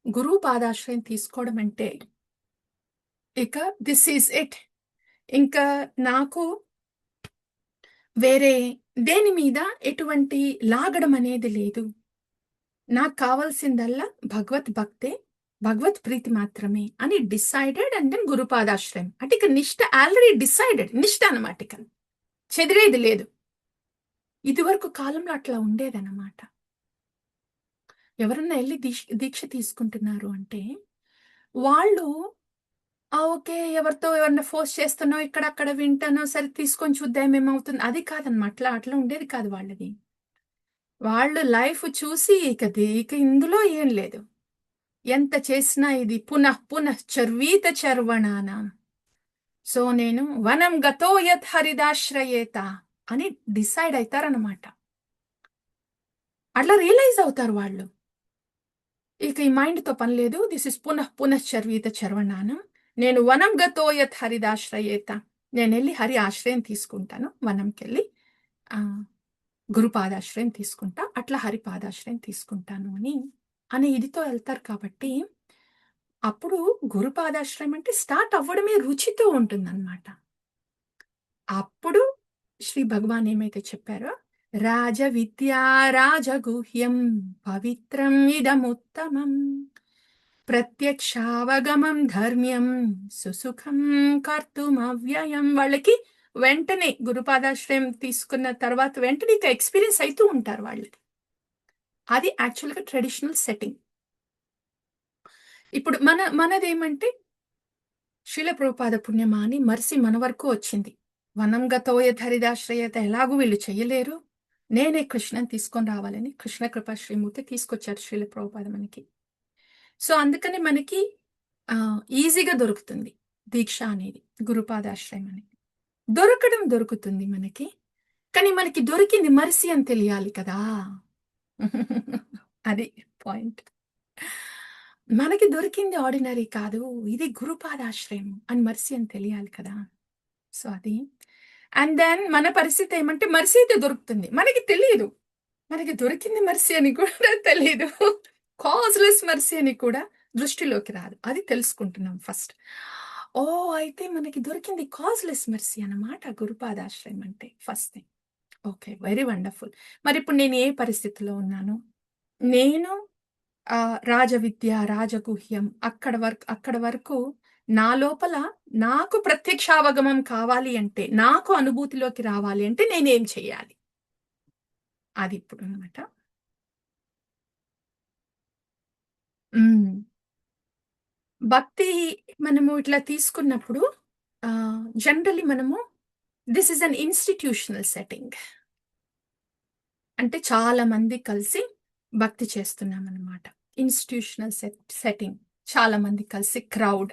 గురువు పాదాశ్రయం తీసుకోవడం అంటే ఇక దిస్ ఈజ్ ఇట్. ఇంకా నాకు వేరే దేని మీద ఎటువంటి లాగడం అనేది లేదు. నాకు కావాల్సిందల్లా భగవత్ భక్తే, భగవత్ ప్రీతి మాత్రమే అని డిసైడెడ్ అండ్ దెన్ గురుపాదాశ్రయం. అంటే ఇక నిష్ట ఆల్రెడీ డిసైడెడ్ నిష్ట అనమాట. ఇక చెదిరేది లేదు. ఇదివరకు కాలంలో అట్లా ఉండేదన్నమాట. ఎవరన్నా వెళ్ళి దీక్ష తీసుకుంటున్నారు అంటే వాళ్ళు ఓకే. ఎవరితో ఎవరిని ఫోర్స్ చేస్తానో, ఇక్కడక్కడ వింటానో, సరే తీసుకొని చూద్దాం ఏమవుతుంది. అది కాదనమాట. అట్లా ఉండేది కాదు వాళ్ళది. వాళ్ళు లైఫ్ చూసి ఇక ఇందులో ఏం లేదు. ఎంత చేసినా ఇది పునః పునః చర్వీత చర్వణానాం. సో నేను వనం గతో యత్ హరిదాశ్రయేత అని డిసైడ్ అవుతారనమాట. అట్లా రియలైజ్ అవుతారు వాళ్ళు. ఇక ఈ మైండ్తో పని లేదు. దిస్ ఇస్ పునః పునః చర్వీత చర్వణానం. నేను వనం గతో యత్ హరిదాశ్రయేత. నేను వెళ్ళి హరి ఆశ్రయం తీసుకుంటాను. వనంకెళ్ళి గురు పాదాశ్రయం తీసుకుంటా, అట్లా హరి పాదాశ్రయం తీసుకుంటాను అని ఇదితో వెళ్తారు. కాబట్టి అప్పుడు గురు పాదాశ్రయం అంటే స్టార్ట్ అవ్వడమే రుచితో ఉంటుందన్నమాట. అప్పుడు శ్రీ భగవాన్ ఏమైతే చెప్పారో రాజ విద్యా రాజగుహ్యం పవిత్రం ఇదముత్తమం ప్రత్యక్షావగమం ధర్మ్యం సుసుఖం కర్తుమవ్యయం. వాళ్ళకి వెంటనే గురుపాదాశ్రయం తీసుకున్న తర్వాత వెంటనే ఇక ఎక్స్పీరియన్స్ అవుతూ ఉంటారు వాళ్ళకి. అది యాక్చువల్గా ట్రెడిషనల్ సెట్టింగ్. ఇప్పుడు మనదేమంటే శ్రీల ప్రభుపాద పుణ్యమా అని మర్సి మన వరకు వచ్చింది. వనం గతోయ హరిదాశ్రయత ఎలాగూ వీళ్ళు చెయ్యలేరు, నేనే కృష్ణని తీసుకొని రావాలని కృష్ణ కృపా శ్రీమూర్తి తీసుకొచ్చారు శ్రీల ప్రభుపాద మనకి. సో అందుకని మనకి ఈజీగా దొరుకుతుంది దీక్ష అనేది, గురుపాదాశ్రయం అనేది దొరుకుతుంది మనకి. కానీ మనకి దొరికింది మర్సి అని తెలియాలి కదా. అది పాయింట్. మనకి దొరికింది ఆర్డినరీ కాదు, ఇది గురుపాదాశ్రయం అని మర్సి అని తెలియాలి కదా. సో అది. అండ్ దెన్ మన పరిస్థితి ఏమంటే మర్సి అయితే దొరుకుతుంది, మనకి తెలియదు మనకి దొరికింది మర్సి అని కూడా తెలియదు. కాజ్లెస్ మర్సి అని కూడా దృష్టిలోకి రాదు. అది తెలుసుకుంటున్నాం ఫస్ట్. అయితే మనకి దొరికింది కాజ్లెస్ మర్సి అన్నమాట గురుపాదాశ్రయం అంటే first thing. Okay, very wonderful. మరి ఇప్పుడు నేను ఏ పరిస్థితిలో ఉన్నాను? నేను రాజవిద్య రాజగుహ్యం అక్కడ వరకు నా లోపల నాకు ప్రత్యక్షావగమం కావాలి అంటే, నాకు అనుభూతిలోకి రావాలి అంటే నేనేం చెయ్యాలి? అది ఇప్పుడు అనమాట. భక్తి మనము ఇట్లా తీసుకున్నప్పుడు జనరలీ మనము this is an institutional setting. అంటే చాలా మంది కలిసి భక్తి చేస్తున్నాం అనమాట. Institutional setting. చాలా మంది కలిసి క్రౌడ్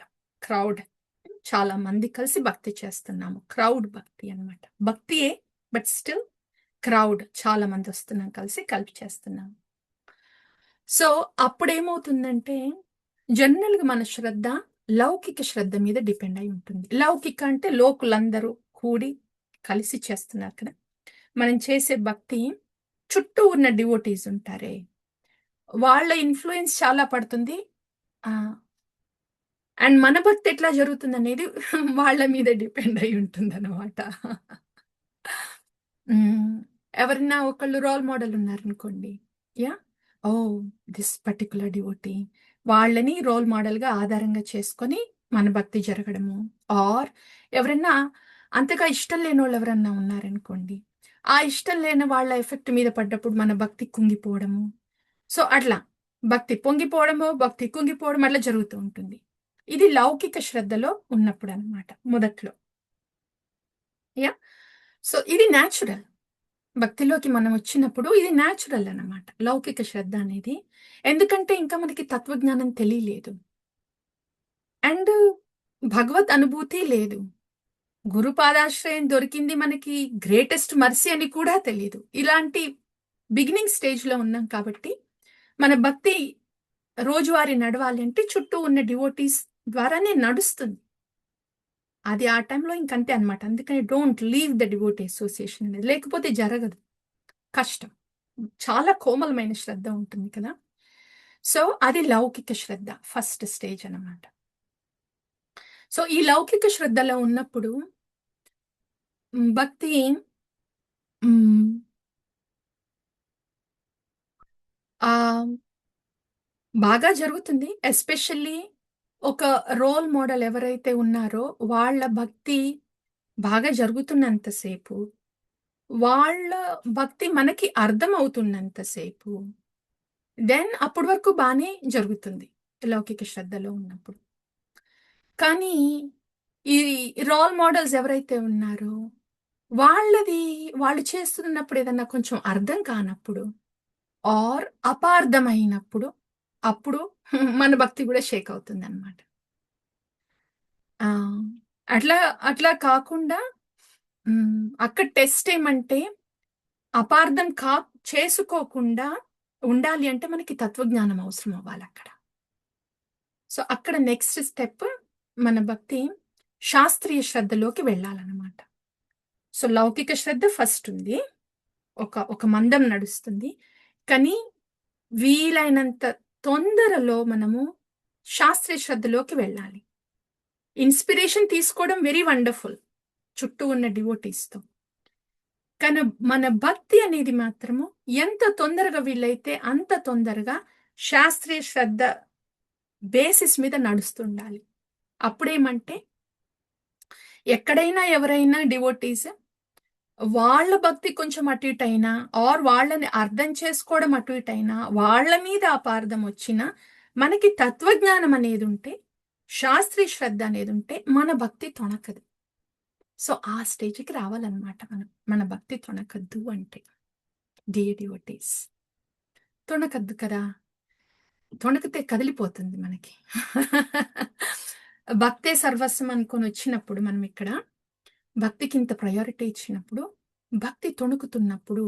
చాలా మంది కలిసి భక్తి చేస్తున్నాము. క్రౌడ్ భక్తి అనమాట. భక్తియే బట్ స్టిల్ క్రౌడ్, చాలా మంది వస్తున్నాం కలిసి చేస్తున్నాము. సో అప్పుడేమవుతుందంటే జనరల్గా మన శ్రద్ధ లౌకిక శ్రద్ధ మీద డిపెండ్ అయి ఉంటుంది. లౌకిక అంటే లోకులందరూ కూడి కలిసి చేస్తున్నారు కదా. మనం చేసే భక్తి చుట్టూ ఉన్న డివోటీస్ ఉంటారే, వాళ్ళ ఇన్ఫ్లుయెన్స్ చాలా పడుతుంది. అండ్ మన భక్తి ఎట్లా జరుగుతుంది అనేది వాళ్ళ మీద డిపెండ్ అయి ఉంటుంది అనమాట. ఎవరన్నా ఒకళ్ళు రోల్ మోడల్ ఉన్నారనుకోండి, దిస్ పర్టికులర్ డివోటీ, వాళ్ళని రోల్ మోడల్గా ఆధారంగా చేసుకొని మన భక్తి జరగడము. ఆర్ ఎవరన్నా అంతగా ఇష్టం లేని వాళ్ళు ఎవరన్నా ఉన్నారనుకోండి, ఆ ఇష్టం లేని వాళ్ళ ఎఫెక్ట్ మీద పడ్డప్పుడు మన భక్తి కుంగిపోవడము. సో అట్లా భక్తి పొంగిపోవడము, భక్తి కుంగిపోవడం అట్లా జరుగుతూ ఉంటుంది. ఇది లౌకిక శ్రద్ధలో ఉన్నప్పుడు అనమాట, మొదట్లో. సో ఇది న్యాచురల్. భక్తిలోకి మనం వచ్చినప్పుడు ఇది న్యాచురల్ అన్నమాట లౌకిక శ్రద్ధ అనేది. ఎందుకంటే ఇంకా మనకి తత్వజ్ఞానం తెలియలేదు అండ్ భగవత్ అనుభూతి లేదు. గురుపాదాశ్రయం దొరికింది మనకి గ్రేటెస్ట్ మర్సీ అని కూడా తెలియదు. ఇలాంటి బిగినింగ్ స్టేజ్లో ఉన్నాం కాబట్టి మన భక్తి రోజువారీ నడవాలి అంటే చుట్టూ ఉన్న డివోటీస్ ద్వారానే నడుస్తుంది. అది ఆ టైంలో ఇంకంతే అనమాట. అందుకని don't leave the devotee association అనేది, లేకపోతే జరగదు, కష్టం. చాలా కోమలమైన శ్రద్ధ ఉంటుంది కదా. సో అది లౌకిక శ్రద్ధ, ఫస్ట్ స్టేజ్ అన్నమాట. సో ఈ లౌకిక శ్రద్ధలో ఉన్నప్పుడు భక్తి మ్, ఆ బాగా జరుగుతుంది. ఎస్పెషల్లీ ఒక రోల్ మోడల్ ఎవరైతే ఉన్నారో వాళ్ళ భక్తి బాగా జరుగుతున్నంతసేపు, వాళ్ళ భక్తి మనకి అర్థం అవుతున్నంతసేపు, దెన్ అప్పటి వరకు బాగానే జరుగుతుంది లౌకిక శ్రద్ధలో ఉన్నప్పుడు. కానీ ఈ రోల్ మోడల్స్ ఎవరైతే ఉన్నారో వాళ్ళది, వాళ్ళు చేస్తున్నప్పుడు ఏదన్నా కొంచెం అర్థం కానప్పుడు ఆర్ అపార్థమైనప్పుడు, అప్పుడు మన భక్తి కూడా షేక్ అవుతుంది అనమాట. అట్లా అట్లా కాకుండా అక్కడ టెస్ట్ ఏమంటే, అపార్థం చేసుకోకుండా ఉండాలి అంటే మనకి తత్వజ్ఞానం అవసరం అవ్వాలి అక్కడ. సో అక్కడ నెక్స్ట్ స్టెప్ మన భక్తి శాస్త్రీయ శ్రద్ధలోకి వెళ్ళాలన్నమాట. సో లౌకిక శ్రద్ధ ఫస్ట్ ఉంది, ఒక మందం నడుస్తుంది. కానీ వీలైనంత తొందరలో మనము శాస్త్రీయ శ్రద్ధలోకి వెళ్ళాలి. ఇన్స్పిరేషన్ తీసుకోవడం వెరీ వండర్ఫుల్ చుట్టూ ఉన్న డివోటీస్తో, కానీ మన భక్తి అనేది మాత్రము ఎంత తొందరగా వీలైతే అంత తొందరగా శాస్త్రీయ శ్రద్ధ బేసిస్ మీద నడుస్తుండాలి. అప్పుడేమంటే ఎక్కడైనా ఎవరైనా డివోటీస్ వాళ్ళ భక్తి కొంచెం అటు ఇటు అయినా ఆర్ వాళ్ళని అర్థం చేసుకోవడం అటు ఇటు అయినా, వాళ్ళ మీద అపార్థం వచ్చినా, మనకి తత్వజ్ఞానం అనేది ఉంటే, శాస్త్రీయ శ్రద్ధ అనేది ఉంటే మన భక్తి తొణకదు. సో ఆ స్టేజ్కి రావాలన్నమాట మనం. మన భక్తి తొణకద్దు అంటే డివోటీస్ తొణకద్దు కదా, తొణకితే కదిలిపోతుంది మనకి. భక్తే సర్వస్వం అనుకొని వచ్చినప్పుడు మనం ఇక్కడ భక్తికి ఇంత ప్రయారిటీ ఇచ్చినప్పుడు, భక్తి తొణుకుతున్నప్పుడు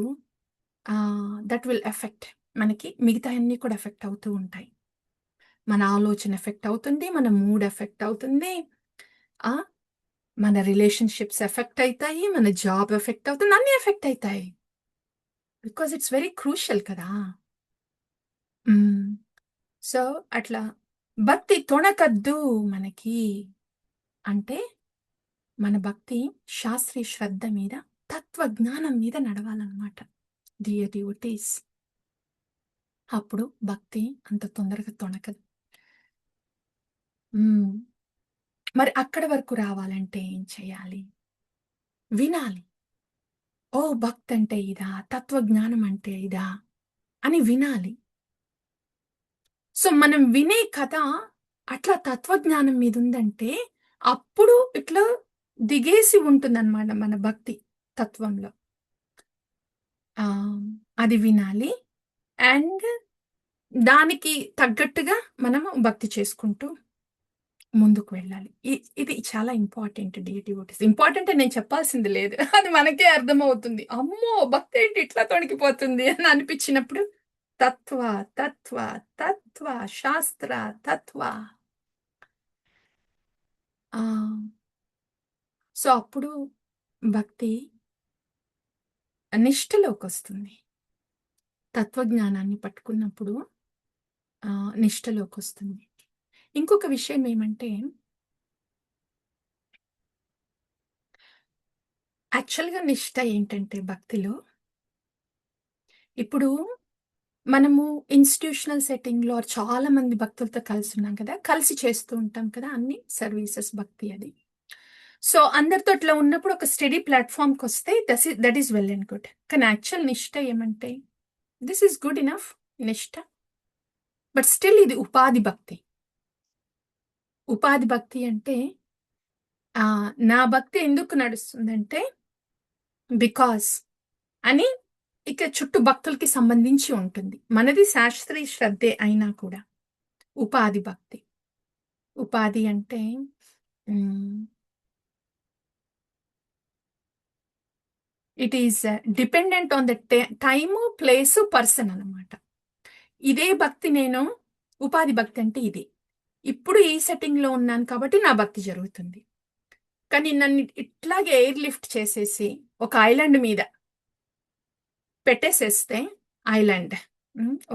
దట్ విల్ ఎఫెక్ట్ మనకి మిగతా అన్నీ కూడా ఎఫెక్ట్ అవుతూ ఉంటాయి. మన ఆలోచన ఎఫెక్ట్ అవుతుంది, మన మూడ్ ఎఫెక్ట్ అవుతుంది, మన రిలేషన్షిప్స్ ఎఫెక్ట్ అవుతాయి, మన జాబ్ ఎఫెక్ట్ అవుతుంది, అన్నీ ఎఫెక్ట్ అవుతాయి. బికాజ్ ఇట్స్ వెరీ క్రూషియల్ కదా. సో అట్లా భక్తి తొణకద్దు మనకి అంటే, మన భక్తి శాస్త్రీయ శ్రద్ధ మీద, తత్వజ్ఞానం మీద నడవాలన్నమాట డివోటీస్. అప్పుడు భక్తి అంత తొందరగా తొణకదు. మరి అక్కడ వరకు రావాలంటే ఏం చేయాలి? వినాలి. ఓ భక్తి అంటే ఇదా, తత్వజ్ఞానం అంటే ఇదా అని వినాలి. సో మనం వినే కథ అట్లా తత్వజ్ఞానం మీద ఉందంటే అప్పుడు ఇట్లా దిగేసి ఉంటుందన్నమాట మన భక్తి తత్వంలో. అది వినాలి అండ్ దానికి తగ్గట్టుగా మనము భక్తి చేసుకుంటూ ముందుకు వెళ్ళాలి. ఇది చాలా ఇంపార్టెంట్ డివోటీస్. ఇంపార్టెంట్ అని నేను చెప్పాల్సింది లేదు, అది మనకే అర్థమవుతుంది. అమ్మో భక్తి ఏంటి ఇట్లా తొణికిపోతుంది అని అనిపించినప్పుడు తత్వ తత్వ తత్వ శాస్త్ర తత్వ. సో అప్పుడు భక్తి నిష్ఠలోకి వస్తుంది. తత్వజ్ఞానాన్ని పట్టుకున్నప్పుడు నిష్ఠలోకి వస్తుంది. ఇంకొక విషయం ఏమంటే, యాక్చువల్గా నిష్ఠ ఏంటంటే భక్తిలో, ఇప్పుడు మనము ఇన్స్టిట్యూషనల్ సెట్టింగ్లో చాలా మంది భక్తులతో కలిసి ఉన్నాం కదా, కలిసి చేస్తూ ఉంటాం కదా అన్ని సర్వీసెస్, భక్తి అది. సో అందరితో ఇట్లా ఉన్నప్పుడు ఒక స్టడీ ప్లాట్ఫామ్కి వస్తే that is well and good. కానీ యాక్చువల్ నిష్ఠ ఏమంటే, దిస్ ఈస్ గుడ్ ఇనఫ్ నిష్ఠ, బట్ స్టిల్ ఇది ఉపాధి భక్తి. ఉపాధి భక్తి అంటే నా భక్తి ఎందుకు నడుస్తుందంటే బికాస్ అని ఇక చుట్టూ భక్తులకి సంబంధించి ఉంటుంది. మనది శాస్త్రీయ శ్రద్ధే అయినా కూడా ఉపాధి భక్తి. ఉపాధి అంటే it is dependent on the time, place, person అన్నమాట. ఇదే భక్తి నేను ఉపాధి భక్తి అంటే ఇది. ఇప్పుడు ఈ సెట్టింగ్లో ఉన్నాను కాబట్టి నా భక్తి జరుగుతుంది. కానీ నన్ను ఇట్లాగే ఎయిర్ లిఫ్ట్ చేసేసి ఒక ఐలాండ్ మీద పెట్టేసేస్తే, ఐలాండ్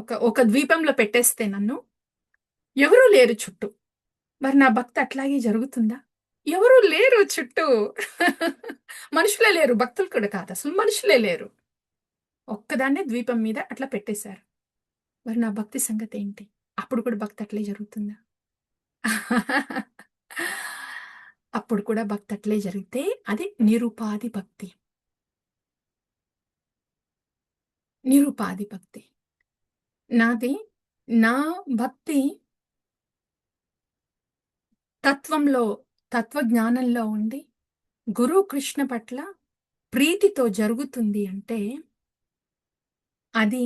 ఒక ఒక ద్వీపంలో పెట్టేస్తే నన్ను, ఎవరూ లేరు చుట్టూ. మరి నా భక్తి అట్లాగే జరుగుతుందా? ఎవరూ లేరు చుట్టూ. మనుషులే లేరు, భక్తులు కూడా కాదు, అసలు మనుషులే లేరు. ఒక్కదాన్నే ద్వీపం మీద అట్లా పెట్టేశారు. మరి నా భక్తి సంగతి ఏంటి? అప్పుడు కూడా భక్తి అట్లే జరుగుతుందా? అప్పుడు కూడా భక్తి అట్లే జరిగితే అది నిరుపాధి భక్తి. నిరుపాధి భక్తి. నాది నా భక్తి తత్వంలో, తత్వజ్ఞానంలో ఉండి గురు కృష్ణ పట్ల ప్రీతితో జరుగుతుంది అంటే అది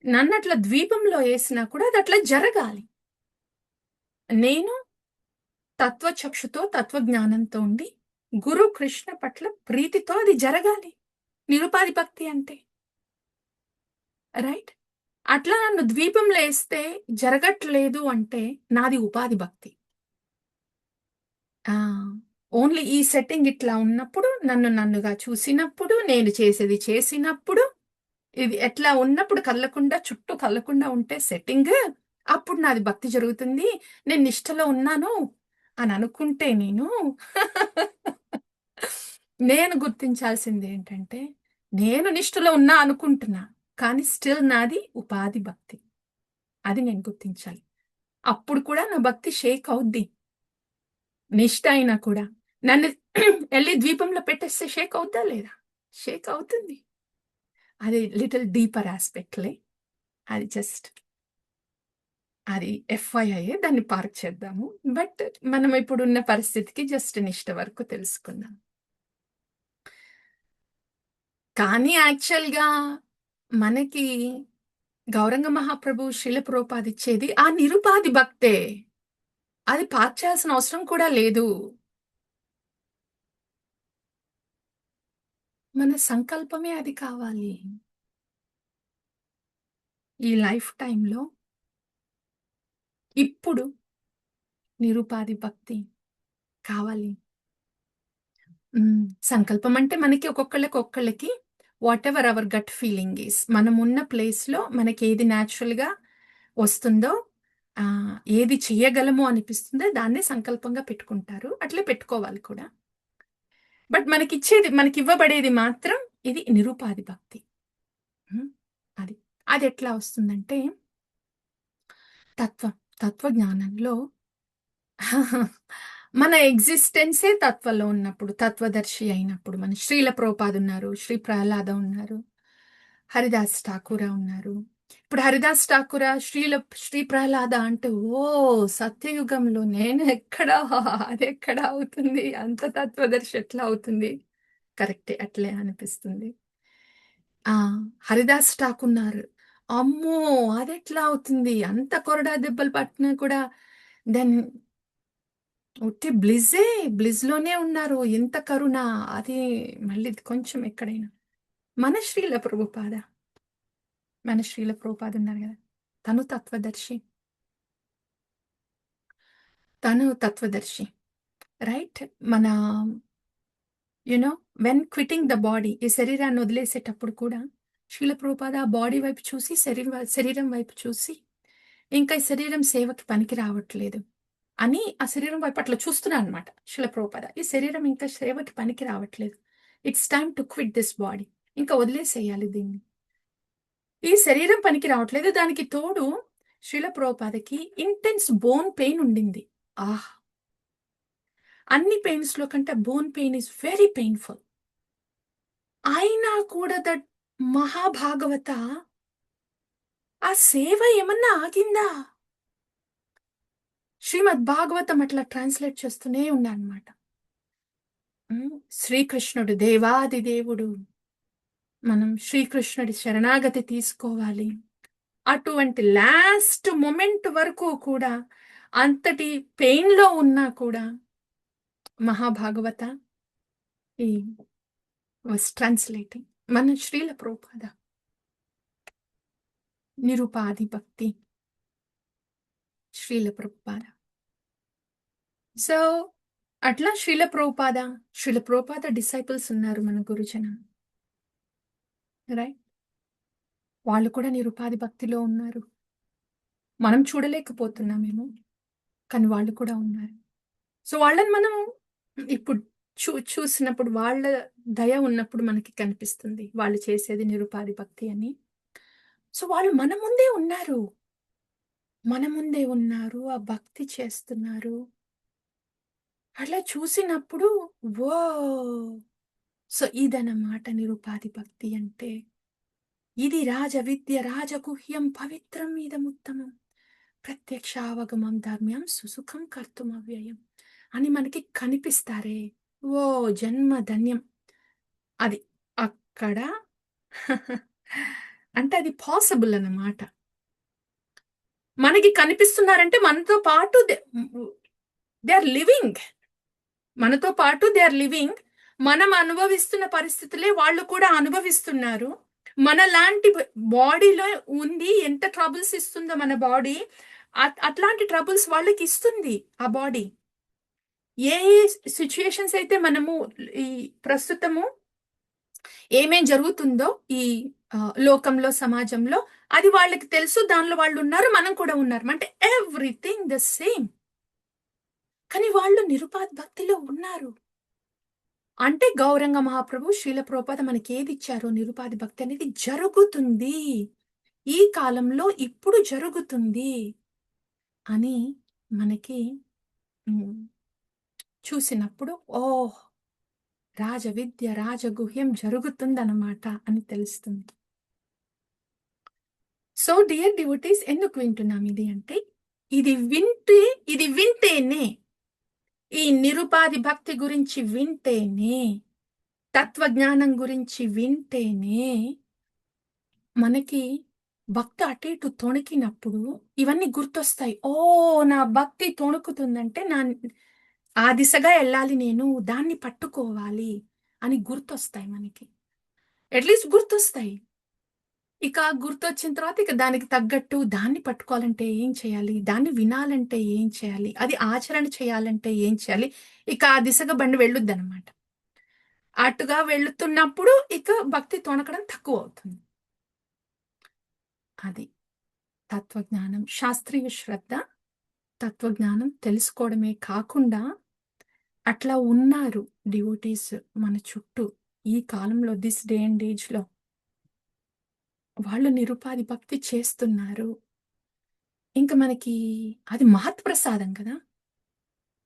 నన్నట్లా ద్వీపంలో వేసినా కూడా అది అట్లా జరగాలి. నేను తత్వచక్షుతో, తత్వజ్ఞానంతో ఉండి గురు కృష్ణ పట్ల ప్రీతితో అది జరగాలి. నిరుపాధి భక్తి అంటే రైట్. అట్లా నన్ను ద్వీపంలో వేస్తే జరగట్లేదు అంటే నాది ఉపాధి భక్తి. ఓన్లీ ఈ సెట్టింగ్ ఇట్లా ఉన్నప్పుడు, నన్ను నన్నుగా చూసినప్పుడు, నేను చేసేది చేసినప్పుడు, ఇది ఎట్లా ఉన్నప్పుడు కదలకుండా, చుట్టూ కదలకుండా ఉంటే సెట్టింగ్, అప్పుడు నాది భక్తి జరుగుతుంది. నేను నిష్టలో ఉన్నాను అని అనుకుంటే నేను గుర్తించాల్సింది ఏంటంటే, నేను నిష్టలో ఉన్నా అనుకుంటున్నా, కానీ స్టిల్ నాది ఉపాధి భక్తి. అది నేను గుర్తించాలి. అప్పుడు కూడా నా భక్తి షేక్ అవుద్ది. నిష్ట అయినా కూడా నన్ను వెళ్ళి ద్వీపంలో పెట్టేస్తే షేక్ అవుద్దా లేదా? షేక్ అవుతుంది. అది లిటిల్ డీపర్ ఆస్పెక్ట్లే. అది జస్ట్ అది ఎఫ్ఐఐ, దాన్ని పార్క్ చేద్దాము. బట్ మనం ఇప్పుడున్న పరిస్థితికి జస్ట్ నిష్ట వరకు తెలుసుకుందాం. కానీ యాక్చువల్గా మనకి గౌరంగ మహాప్రభు శిల ప్రోపాది ఇచ్చేది ఆ నిరుపాధి భక్తే. అది పార్క్ చేయాల్సిన అవసరం కూడా లేదు. మన సంకల్పమే అది కావాలి. ఈ లైఫ్ టైంలో ఇప్పుడు నిరుపాధి భక్తి కావాలి. సంకల్పం అంటే మనకి ఒక్కొక్కళ్ళకి whatever our gut feeling is, మనం ఉన్న ప్లేస్లో మనకి ఏది న్యాచురల్గా వస్తుందో, ఏది చేయగలమో అనిపిస్తుందో దాన్నే సంకల్పంగా పెట్టుకుంటారు. అట్లే పెట్టుకోవాలి కూడా. బట్ మనకి ఇవ్వబడేది మాత్రం ఇది నిరుపాధి భక్తి. అది అది ఎట్లా వస్తుందంటే తత్వజ్ఞానంలో మన ఎగ్జిస్టెన్సే తత్వంలో ఉన్నప్పుడు, తత్వదర్శి అయినప్పుడు, మన శ్రీల ప్రోపాద్ ఉన్నారు, శ్రీ ప్రహ్లాద ఉన్నారు, హరిదాస్ ఠాకూర ఉన్నారు. ఇప్పుడు హరిదాస్ ఠాకూర శ్రీ ప్రహ్లాద అంటే ఓ సత్యయుగంలో నేను ఎక్కడా, అది ఎక్కడ అవుతుంది, అంత తత్వదర్శి ఎట్లా అవుతుంది? కరెక్టే, అట్లే అనిపిస్తుంది. హరిదాస్ ఠాకూర్ అమ్మో అది ఎట్లా అవుతుంది, అంత కొరడా దెబ్బలు పట్టినా కూడా దెన్ ఒట్టి బ్లిజ్లోనే ఉన్నారు, ఎంత కరుణ. అది మళ్ళీ కొంచెం ఎక్కడైనా మన శ్రీల ప్రభుపాద ఉన్నారు కదా, తను తత్వదర్శి రైట్. మన you know when quitting the body, ఈ శరీరాన్ని వదిలేసేటప్పుడు కూడా శ్రీల ప్రభుపాద ఆ బాడీ వైపు చూసి, శరీరం వైపు చూసి, ఇంకా ఈ శరీరం సేవకి పనికి రావట్లేదు అని ఆ శరీరం వైపు అట్లా చూస్తున్నా అనమాట శ్రీల ప్రభుపాద. ఈ శరీరం ఇంకా సేవకి పనికి రావట్లేదు, it's time to quit this body, ఇంకా వదిలేసేయాలి దీన్ని. ఈ శరీరం పనికి రావట్లేదు, దానికి తోడు శ్రీల ప్రభుపాదకి ఇంటెన్స్ బోన్ పెయిన్ ఉండింది. అన్ని పెయిన్స్ లో కంటే bone pain is very painful. అయినా కూడా దట్ మహాభాగవత ఆ సేవ ఏమన్నా ఆగిందా? శ్రీమద్ భాగవతం అట్లా ట్రాన్స్లేట్ చేస్తూనే ఉన్నా అనమాట. శ్రీకృష్ణుడు దేవాది దేవుడు, మనం శ్రీకృష్ణుడి శరణాగతి తీసుకోవాలి. అటువంటి లాస్ట్ మొమెంట్ వరకు కూడా, అంతటి పెయిన్ లో ఉన్నా కూడా మహాభాగవత ఈ వాస్ ట్రాన్స్లేటింగ్ మన శ్రీల ప్రభుపాద. నిరుపాధి భక్తి, శ్రీల ప్రభుపాద. సో అట్లా శ్రీల ప్రభుపాద డిసైపుల్స్ ఉన్నారు మన గురుజన, రైట్? వాళ్ళు కూడా నిరుపాధి భక్తిలో ఉన్నారు. మనం చూడలేకపోతున్నామేమో, కానీ వాళ్ళు కూడా ఉన్నారు. సో వాళ్ళని మనం ఇప్పుడు చూసినప్పుడు, వాళ్ళ దయ ఉన్నప్పుడు మనకి కనిపిస్తుంది వాళ్ళు చేసేది నిరుపాధి భక్తి అని. సో వాళ్ళు మన ముందే ఉన్నారు, ఆ భక్తి చేస్తున్నారు. అట్లా చూసినప్పుడు ఓ, సో ఇదన్నమాట నిరుపాధి భక్తి అంటే. ఇది రాజ విద్య రాజగుహ్యం పవిత్రం ఇదముత్తమం ప్రత్యక్షావగమం ధర్మ్యం సుసుఖం కర్తుమవ్యయం అని మనకి కనిపిస్తారే, ఓ జన్మ ధన్యం. అది అక్కడ అంటే అది పాసిబుల్ అన్నమాట. మనకి కనిపిస్తున్నారంటే మనతో పాటు దే ఆర్ లివింగ్, మనతో పాటు దే ఆర్ లివింగ్. మనం అనుభవిస్తున్న పరిస్థితులే వాళ్ళు కూడా అనుభవిస్తున్నారు. మన లాంటి బాడీలో ఉంది, ఎంత ట్రబుల్స్ ఇస్తుందో మన బాడీ, అట్లాంటి ట్రబుల్స్ వాళ్ళకి ఇస్తుంది ఆ బాడీ. ఏ సిచ్యుయేషన్స్ అయితే మనము ఈ ప్రస్తుతము ఏమేం జరుగుతుందో ఈ లోకంలో, సమాజంలో, అది వాళ్ళకి తెలుసు. దానిలో వాళ్ళు ఉన్నారు, మనం కూడా ఉన్నారు, అంటే ఎవ్రీథింగ్ ద సేమ్. కానీ వాళ్ళు నిరుపాధ భక్తిలో ఉన్నారు. అంటే గౌరంగ మహాప్రభు శ్రీల ప్రభుపాద మనకి ఏది ఇచ్చారో, నిరుపాధి భక్తి అనేది జరుగుతుంది, ఈ కాలంలో ఇప్పుడు జరుగుతుంది అని మనకి చూసినప్పుడు ఓహ్, రాజ విద్య రాజగుహ్యం జరుగుతుందన్నమాట అని తెలుస్తుంది. సో డియర్ డివోటీస్, ఎందుకు వింటున్నాం ఇది అంటే, ఇది వింటేనే, ఈ నిరుపాధి భక్తి గురించి వింటేనే, తత్వజ్ఞానం గురించి వింటేనే మనకి భక్తి అటు ఇటు తొణికినప్పుడు ఇవన్నీ గుర్తొస్తాయి. ఓ, నా భక్తి తొణుకుతుందంటే ఆ దిశగా వెళ్ళాలి, నేను దాన్ని పట్టుకోవాలి అని గుర్తొస్తాయి మనకి. అట్లీస్ట్ గుర్తొస్తాయి. ఇక గుర్తొచ్చిన తర్వాత ఇక దానికి తగ్గట్టు దాన్ని పట్టుకోవాలంటే ఏం చేయాలి, దాన్ని వినాలంటే ఏం చేయాలి, అది ఆచరణ చేయాలంటే ఏం చేయాలి, ఇక ఆ దిశగా బండి వెళ్ళొద్దు అనమాట. అటుగా వెళుతున్నప్పుడు ఇక భక్తి తొణకడం తక్కువ అవుతుంది. అది తత్వజ్ఞానం, శాస్త్రీయ శ్రద్ధ, తత్వజ్ఞానం తెలుసుకోవడమే కాకుండా అట్లా ఉన్నారు డివోటీస్ మన చుట్టూ ఈ కాలంలో, దిస్ డే అండ్ ఏజ్ లో వాళ్ళు నిరుపాధి భక్తి చేస్తున్నారు. ఇంకా మనకి అది మహత్ప్రసాదం కదా.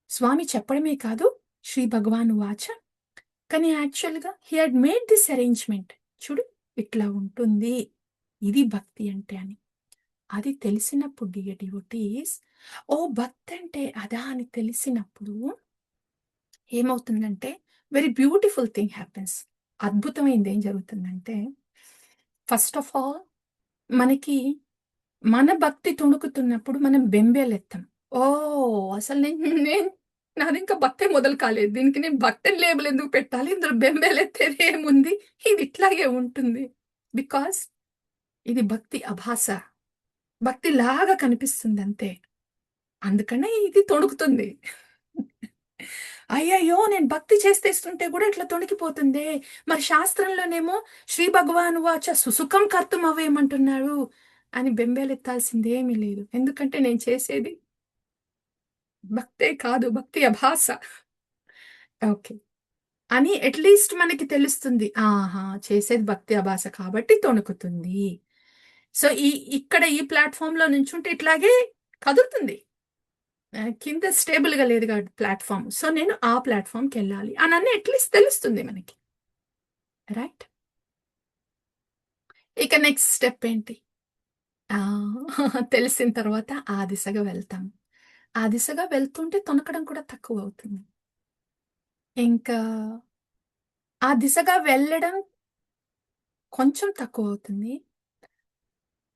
స్వామి చెప్పడమే కాదు, శ్రీ భగవాన్ వాచ, కానీ యాక్చువల్గా he had made this arrangement. చూడు, ఇట్లా ఉంటుంది, ఇది భక్తి అంటే అని. అది తెలిసినప్పుడు డియర్ డివోటీస్, ఓ భక్తి అంటే అదా అని తెలిసినప్పుడు ఏమవుతుందంటే, వెరీ బ్యూటిఫుల్ థింగ్ హ్యాపెన్స్. అద్భుతమైనది ఏం జరుగుతుందంటే, ఫస్ట్ ఆఫ్ ఆల్ మనకి మన భక్తి తుణుకుతున్నప్పుడు మనం బెంబేలెత్తాం. ఓ, అసలు నాది ఇంకా భక్తే మొదలు కాలేదు, దీనికి నేను భక్తిని లేబుల్ ఎందుకు పెట్టాలి, ఇందులో బెంబేలెత్తేది ఏముంది, ఇది ఇట్లాగే ఉంటుంది. బికాస్ ఇది భక్తి అభాస, భక్తి లాగా కనిపిస్తుంది అంతే, అందుకనే ఇది తొణుకుతుంది. అయ్యయ్యో, నేను భక్తి చేస్తేస్తుంటే కూడా ఇట్లా తొణికిపోతుంది. మరి శాస్త్రంలోనేమో శ్రీ భగవాను వాచ సుసుఖం కర్తం అవేమంటున్నాడు అని బెంబేలెత్తాల్సింది ఏమీ లేదు. ఎందుకంటే నేను చేసేది భక్తే కాదు, భక్తి అభాస. ఓకే అని అట్లీస్ట్ మనకి తెలుస్తుంది, ఆహా చేసేది భక్తి అభాస కాబట్టి తొణుకుతుంది. సో ఇక్కడ ఈ ప్లాట్ఫామ్ లో నుంచుంటే ఇట్లాగే కదులుతుంది, కింద స్టేబుల్ గా లేదు కాబట్టి ప్లాట్ఫామ్, సో నేను ఆ ప్లాట్ఫామ్కి వెళ్ళాలి అని అట్లీస్ట్ తెలుస్తుంది మనకి, రైట్? ఇక నెక్స్ట్ స్టెప్ ఏంటి? తెలిసిన తర్వాత ఆ దిశగా వెళ్తాం. ఆ దిశగా వెళ్తుంటే తొనకడం కూడా తక్కువ అవుతుంది. ఇంకా ఆ దిశగా వెళ్ళడం కొంచెం తక్కువ అవుతుంది,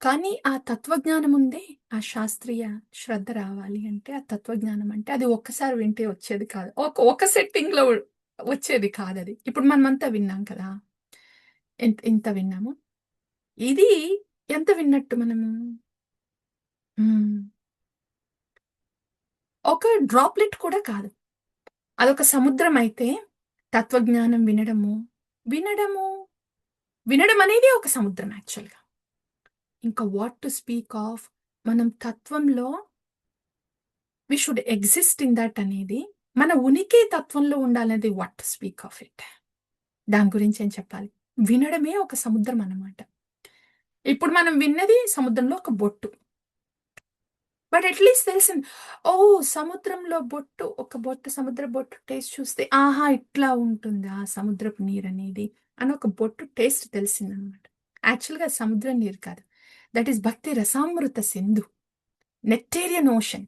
కానీ ఆ తత్వజ్ఞానం ఉందే, ఆ శాస్త్రీయ శ్రద్ధ రావాలి అంటే, ఆ తత్వజ్ఞానం అంటే అది ఒక్కసారి వింటే వచ్చేది కాదు, ఒక సెట్టింగ్ లో వచ్చేది కాదు. అది ఇప్పుడు మనమంతా విన్నాం కదా, ఇంత విన్నాము. ఇది ఎంత విన్నట్టు మనము? మ్మ్. ఒక డ్రాప్లెట్ కూడా కాదు. అదొక సముద్రం అయితే తత్వజ్ఞానం వినడము వినడం అనేది ఒక సముద్రం యాక్చువల్గా. ఇంకా వాట్ టు స్పీక్ ఆఫ్ మనం తత్వంలో we should exist in that అనేది, మన ఉనికి తత్వంలో ఉండాలనేది what to speak of it. దాని గురించి ఏం చెప్పాలి? వినడమే ఒక సముద్రం అన్నమాట. ఇప్పుడు మనం విన్నది సముద్రంలో ఒక బొట్టు. బట్ అట్లీస్ట్ తెలిసింది, ఓ సముద్రంలో బొట్టు, ఒక బొట్టు, సముద్ర బొట్టు టేస్ట్ చూస్తే ఆహా ఇట్లా ఉంటుందా సముద్రపు నీరు అనేది అని ఒక బొట్టు టేస్ట్ తెలిసిందనమాట. యాక్చువల్గా సముద్రం నీరు కాదు, దట్ ఈస్ భక్తి రసామృత సింధు, నెక్టేరియన్ ఓషన్,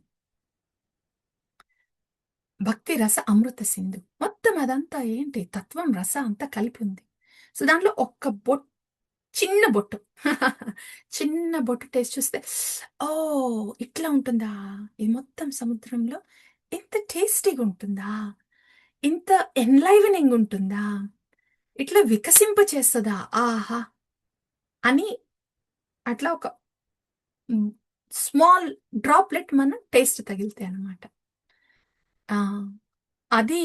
భక్తి రస అమృత సింధు. మొత్తం అదంతా ఏంటి తత్వం రస అంతా కలిపి ఉంది. సో దాంట్లో ఒక్క బొట్టు, చిన్న బొట్టు చిన్న బొట్టు టేస్ట్ చూస్తే ఓ ఇట్లా ఉంటుందా, ఈ మొత్తం సముద్రంలో ఇంత టేస్టీగా ఉంటుందా, ఇంత ఎన్లైవనింగ్ ఉంటుందా, ఇట్లా వికసింప చేస్తుందా ఆహా అని, అట్లా ఒక స్మాల్ డ్రాప్లెట్ మన టేస్ట్ తగిలితే అనమాట. అది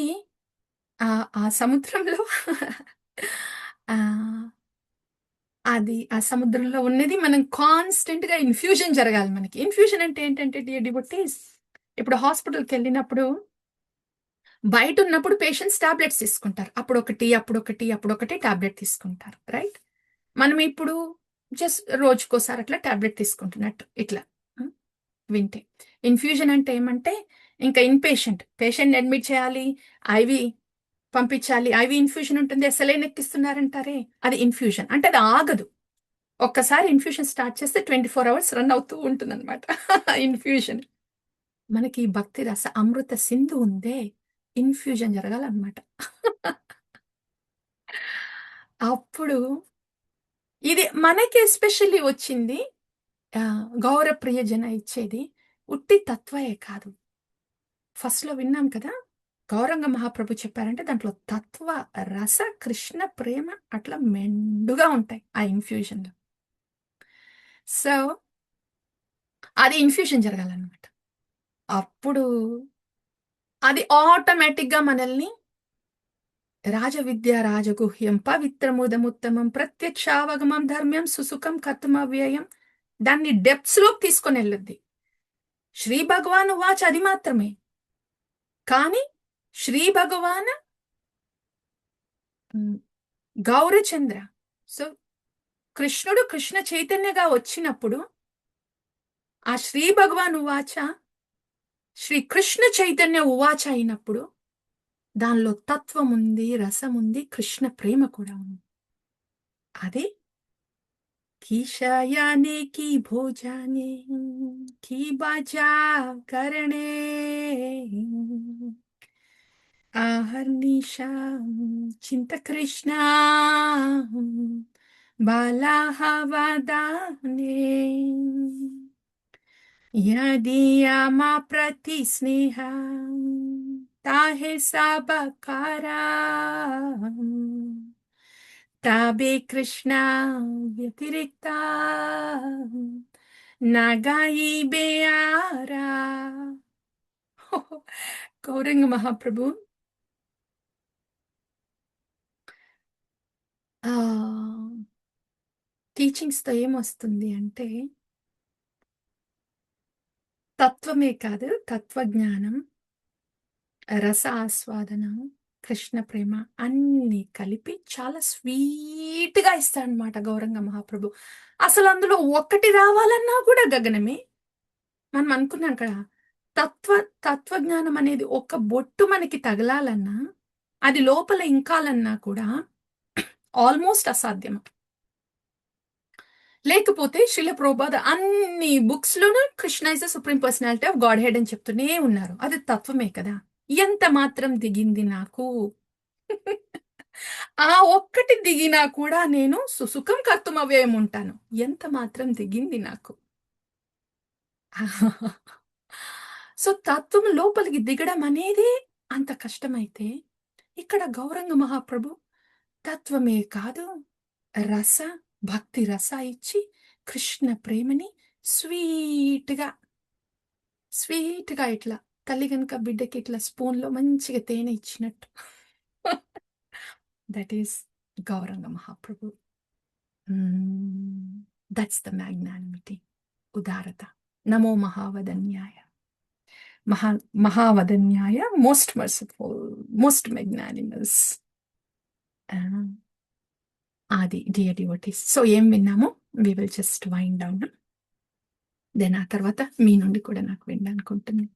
ఆ సముద్రంలో ఆ అది ఆ సముద్రంలో ఉన్నది మనం కాన్స్టెంట్ గా ఇన్ఫ్యూజన్ జరగాలి. మనకి ఇన్ఫ్యూజన్ అంటే ఏంటంటే డియర్ డివోటీస్, ఇప్పుడు హాస్పిటల్కి వెళ్ళినప్పుడు బయట ఉన్నప్పుడు పేషెంట్స్ టాబ్లెట్స్ తీసుకుంటారు, అప్పుడొకటి టాబ్లెట్ తీసుకుంటారు, రైట్? మనం ఇప్పుడు జస్ట్ రోజుకోసారి అట్లా టాబ్లెట్ తీసుకుంటున్నట్టు ఇట్లా ఉం, వింటే ఇన్ఫ్యూజన్ అంటే ఏమంటే ఇంకా పేషెంట్ అడ్మిట్ చేయాలి, ఐవి పంపించాలి, ఐవి ఇన్ఫ్యూజన్ ఉంటుంది, ఎస్ఎల్ఐన్ ఎక్కిస్తున్నారంటారే, అది ఇన్ఫ్యూజన్ అంటే అది ఆగదు. ఒక్కసారి ఇన్ఫ్యూషన్ స్టార్ట్ చేస్తే 24 hours రన్ అవుతూ ఉంటుంది అనమాట ఇన్ఫ్యూజన్. మనకి ఈ భక్తి రస అమృత సింధు ఉందే, ఇన్ఫ్యూజన్ జరగాలన్నమాట. అప్పుడు ఇది మనకి ఎస్పెషల్లీ వచ్చింది. గౌర ప్రియజన ఇచ్చేది ఉట్టి తత్వయే కాదు. ఫస్ట్ లో విన్నాం కదా, గౌరంగ మహాప్రభు చెప్పారంటే దాంట్లో తత్వ రస కృష్ణ ప్రేమ అట్లా మెండుగా ఉంటాయి ఆ ఇన్ఫ్యూజన్ లో. సో అది ఇన్ఫ్యూజన్ జరగాలన్నమాట. అప్పుడు అది ఆటోమేటిక్ గా మనల్ని రాజవిద్య రాజగుహ్యం పవిత్రముదముత్తమం ప్రత్యక్షావగమం ధర్మ్యం సుసుఖం కర్తమవ్యయం, దాన్ని డెప్త్స్ లోకి తీసుకొని వెళ్ళొద్ది. శ్రీ భగవాన్ వాచ్ అది మాత్రమే, కానీ శ్రీ భగవాన్ గౌరచంద్ర, సో కృష్ణుడు కృష్ణ చైతన్యగా వచ్చినప్పుడు ఆ శ్రీ భగవాన్ ఉవాచ శ్రీ కృష్ణ చైతన్య ఉవాచ అయినప్పుడు దానిలో తత్వం ఉంది, రసం ఉంది, కృష్ణ ప్రేమ కూడా ఉంది. అదే कीशायाने की भोजाने की बाजा करणे आहर्निशा చింత కృష్ణ బాలాహవదానే యదియమా ప్రతి స్నేహ తాహే సబకారా ताबे कृष्णा व्यतिरिक्ता नागाई बेयारा. గౌరంగ మహాప్రభు టీచింగ్స్ తో ఏమొస్తుంది అంటే తత్వమే కాదు, తత్వజ్ఞానం, రస ఆస్వాదనం, కృష్ణ ప్రేమ అన్ని కలిపి చాలా స్వీట్ గా ఇస్తాడనమాట గౌరంగ మహాప్రభు. అసలు అందులో ఒక్కటి రావాలన్నా కూడా గగనమే. మనం అనుకున్నాం కదా, తత్వజ్ఞానం అనేది ఒక బొట్టు మనకి తగలాలన్నా, అది లోపల ఇంకాలన్నా కూడా ఆల్మోస్ట్ అసాధ్యం. లేకపోతే శ్రీల ప్రభుపాద అన్ని బుక్స్ లోనూ Krishna is the supreme personality of God head అని చెప్తూనే ఉన్నారు. అది తత్వమే కదా. ఎంత మాత్రం దిగింది నాకు, ఆ ఒక్కటి దిగినా కూడా నేను సుసుఖం కర్తుమవ్యయం ఉంటాను. ఎంత మాత్రం దిగింది నాకు. సో తత్వం లోపలికి దిగడం అనేది అంత కష్టమైతే, ఇక్కడ గౌరంగ మహాప్రభు తత్వమే కాదు, రస భక్తి రస ఇచ్చి కృష్ణ ప్రేమని స్వీట్గా స్వీట్గా ఇట్లా తల్లి కనుక బిడ్డకి ఇట్లా స్పూన్లో మంచిగా తేనె ఇచ్చినట్టు. That is Gauranga Mahaprabhu. That's the magnanimity, ఉదారత. నమో మహావదన్యాయ. మహావదన్యాయ, మోస్ట్ మర్సిఫుల్, మోస్ట్ మెగ్నానిమస్. అది డియర్ డివోటీస్. సో ఏం విన్నామో we will just wind down. Then ఆ తర్వాత మీ నుండి కూడా నాకు వినడానికి ఉంటుంది.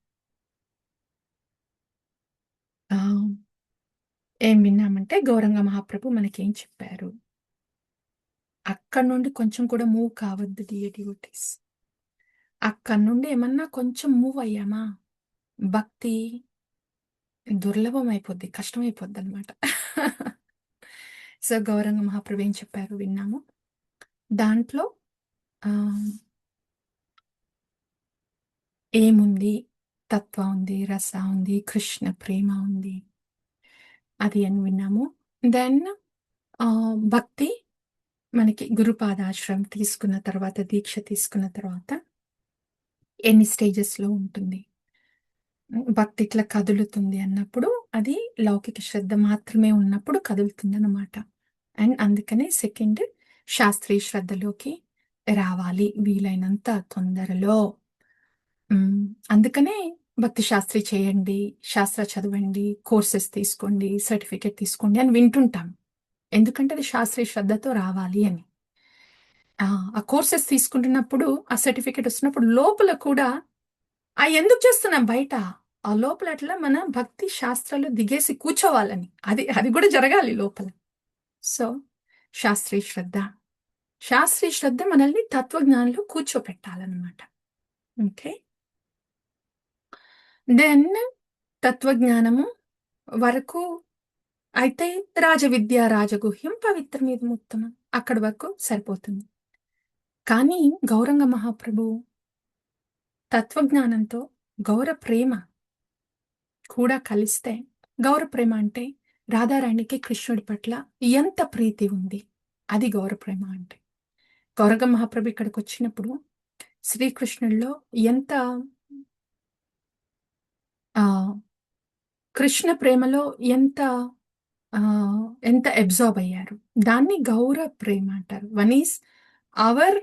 ఏం విన్నామంటే గౌరంగ మహాప్రభు మనకేం చెప్పారు. అక్కడ నుండి కొంచెం కూడా మూవ్ కావద్దు డియర్ డివోటీస్. అక్కడ నుండి ఏమన్నా కొంచెం మూవ్ అయ్యామా భక్తి దుర్లభం అయిపోద్ది, కష్టం అయిపోద్ది అనమాట. సో గౌరంగ మహాప్రభు ఏం చెప్పారు విన్నాము. దాంట్లో ఆ, ఏముంది, తత్వ ఉంది, రస ఉంది, కృష్ణ ప్రేమ ఉంది, అది అని విన్నాము. దెన్ భక్తి మనకి గురుపాదాశ్రమం తీసుకున్న తర్వాత, దీక్ష తీసుకున్న తర్వాత ఎన్ని స్టేజెస్లో ఉంటుంది. భక్తి ఇట్లా కదులుతుంది అన్నప్పుడు అది లౌకిక శ్రద్ధ మాత్రమే ఉన్నప్పుడు కదులుతుంది అన్నమాట. అండ్ అందుకనే సెకండ్ శాస్త్రీయ శ్రద్ధలోకి రావాలి వీలైనంత తొందరలో. అందుకనే భక్తి శాస్త్రి చేయండి, శాస్త్ర చదవండి, కోర్సెస్ తీసుకోండి, సర్టిఫికేట్ తీసుకోండి అని వింటుంటాం. ఎందుకంటే అది శాస్త్రీయ శ్రద్ధతో రావాలి అని. ఆ కోర్సెస్ తీసుకుంటున్నప్పుడు ఆ సర్టిఫికేట్ వస్తున్నప్పుడు లోపల కూడా ఎందుకు చేస్తున్నాం బయట, ఆ లోపల అట్లా మన భక్తి శాస్త్రాలు దిగేసి కూర్చోవాలని, అది అది కూడా జరగాలి లోపల. సో శాస్త్రీయ శ్రద్ధ, శాస్త్రీయ శ్రద్ధ మనల్ని తత్వజ్ఞానంలో కూర్చోపెట్టాలన్నమాట. ఓకే. దెన్ తత్వజ్ఞానము వరకు అయితే రాజవిద్య రాజగుహ్యం పవిత్రమేది ఉత్తమం, అక్కడి వరకు సరిపోతుంది. కానీ గౌరంగ మహాప్రభు తత్వజ్ఞానంతో గౌర ప్రేమ కూడా కలిస్తే, గౌర ప్రేమ అంటే రాధారాణికి కృష్ణుడి పట్ల ఎంత ప్రీతి ఉంది, అది గౌర ప్రేమ అంటే. గౌరంగ మహాప్రభు ఇక్కడికి వచ్చినప్పుడు శ్రీకృష్ణుడిలో ఎంత కృష్ణ ప్రేమలో ఎంత ఎంత అబ్జార్బ్ అయ్యారు, దాన్ని గౌర ప్రేమ అంటారు. వన్ ఈస్ అవర్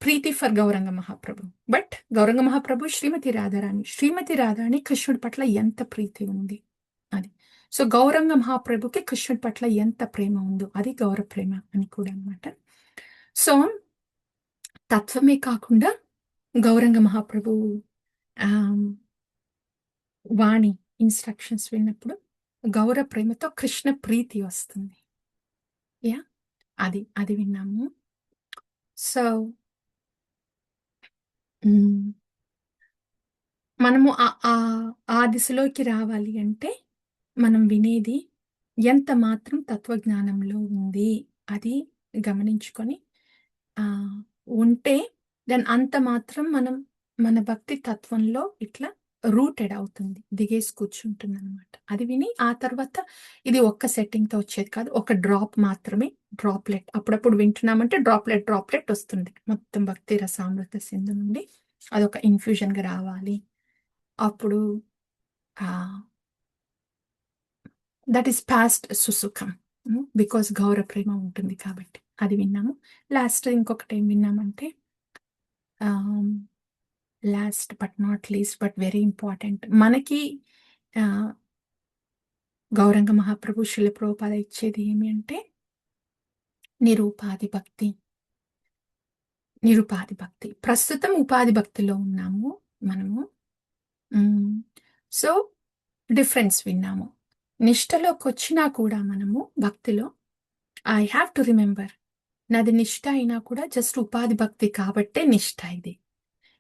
ప్రీతి ఫర్ గౌరంగ మహాప్రభు. బట్ గౌరంగ మహాప్రభు శ్రీమతి రాధారాణి కృష్ణుడి పట్ల ఎంత ప్రీతి ఉంది అది. సో గౌరంగ మహాప్రభుకి కృష్ణుడి పట్ల ఎంత ప్రేమ ఉందో అది గౌర ప్రేమ అని కూడా అనమాట. సో తత్వమే కాకుండా గౌరంగ మహాప్రభు వాణి ఇన్స్ట్రక్షన్స్ విన్నప్పుడు గౌర ప్రేమతో కృష్ణ ప్రీతి వస్తుంది. యా, అది అది విన్నాము. సో మనము ఆ దిశలోకి రావాలి అంటే మనం వినేది ఎంత మాత్రం తత్వజ్ఞానంలో ఉంది అది గమనించుకొని ఉంటే దెన్ అంత మాత్రం మన భక్తి తత్వంలో ఇట్లా రూటెడ్ అవుతుంది, దిగేసి కూర్చుంటుంది అనమాట. అది విని ఆ తర్వాత ఇది ఒక్క సెట్టింగ్తో వచ్చేది కాదు, ఒక డ్రాప్ మాత్రమే, డ్రాప్లెట్. అప్పుడప్పుడు వింటున్నామంటే డ్రాప్లెట్ వస్తుంది మొత్తం భక్తి రసామృత సింధు నుండి. అదొక ఇన్ఫ్యూజన్గా రావాలి. అప్పుడు దట్ ఈస్ పాస్ట్ సుసుఖం, బికాస్ గౌర ప్రేమ ఉంటుంది కాబట్టి. అది విన్నాము. లాస్ట్ ఇంకొకటి ఏం విన్నామంటే last but not least but very important, మనకి గౌరంగ మహాప్రభు శిల ప్రోపాద ఇచ్చేది ఏమి అంటే నిరుపాధి భక్తి. ప్రస్తుతం ఉపాధి భక్తిలో ఉన్నాము మనము. సో డిఫరెన్స్ విన్నాము. నిష్టలోకి వచ్చినా కూడా మనము భక్తిలో ఐ హ్యావ్ టు రిమెంబర్, నాది నిష్ట అయినా కూడా జస్ట్ ఉపాధి భక్తి కాబట్టే నిష్ట. ఇది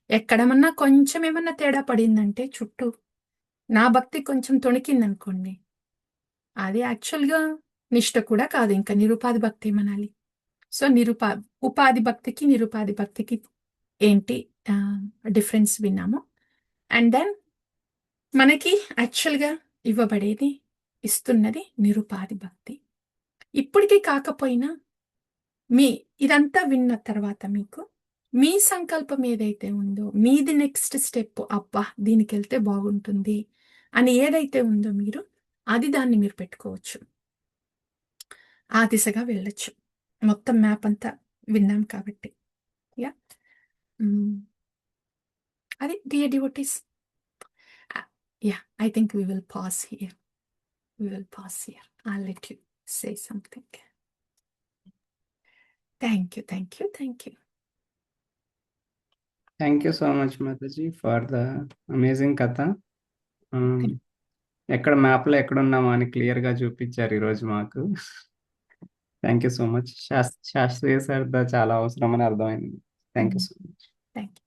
ఎక్కడమన్నా కొంచెం ఏమన్నా తేడా పడిందంటే చుట్టూ నా భక్తి కొంచెం తొణికిందనుకోండి, అది యాక్చువల్గా నిష్ట కూడా కాదు, ఇంకా నిరుపాధి భక్తి ఏమనాలి. సో ఉపాధి భక్తికి నిరుపాధి భక్తికి ఏంటి డిఫరెన్స్ విన్నాము. అండ్ దెన్ మనకి యాక్చువల్గా ఇస్తున్నది నిరుపాధి భక్తి. ఇప్పటికీ కాకపోయినా ఇదంతా విన్న తర్వాత మీకు మీ సంకల్పం ఏదైతే ఉందో, మీది నెక్స్ట్ స్టెప్, అబ్బా దీనికి వెళ్తే బాగుంటుంది అని ఏదైతే ఉందో మీరు, అది దాన్ని మీరు పెట్టుకోవచ్చు. ఆ దిశగా వెళ్ళొచ్చు. మొత్తం మ్యాప్ అంతా విన్నాం కాబట్టి. యా అది dear devotees. Yeah I think we will pass here. I'll let you say something. Thank you. Thank you so much Mataji for the amazing కథ. ఎక్కడ మ్యాప్లో ఎక్కడున్నామో అని క్లియర్గా చూపించారు ఈరోజు మాకు. Thank you so much. శాస్త్రీయ శ్రద్ధ చాలా అవసరం అని అర్థమైంది. Thank you so much. Thank you.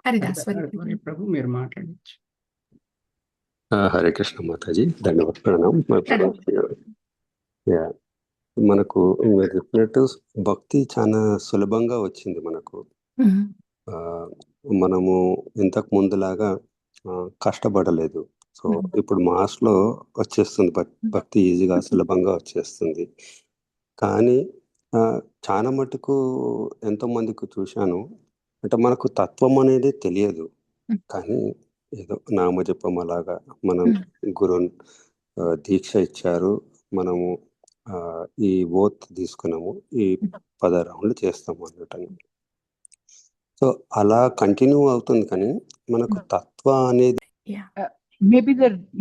Haridas Hari Prabhu మీరు మాట్లాడచ్చు. హరే కృష్ణ మాతాజీ, ధన్యవాదాలు, ప్రణామం. Yeah. మనకు మీరు చెప్పినట్టు భక్తి చాలా సులభంగా వచ్చింది మనకు. మనము ఇంతకు ముందులాగా కష్టపడలేదు. సో ఇప్పుడు మాస్లో వచ్చేస్తుంది, భక్తి ఈజీగా సులభంగా వచ్చేస్తుంది. కానీ చాలా మటుకు ఎంతో మందికి చూశాను, అంటే మనకు తత్వం అనేది తెలియదు, కానీ ఏదో నామజపం అలాగా మనం గురు దీక్ష ఇచ్చారు, మనము ఈ ఓత్ తీసుకున్నాము, ఈ 10 రౌండ్లు చేస్తాము అన్నట్టు. సో అలా కంటిన్యూ అవుతుంది, కానీ మనకు తత్వ అనేది maybe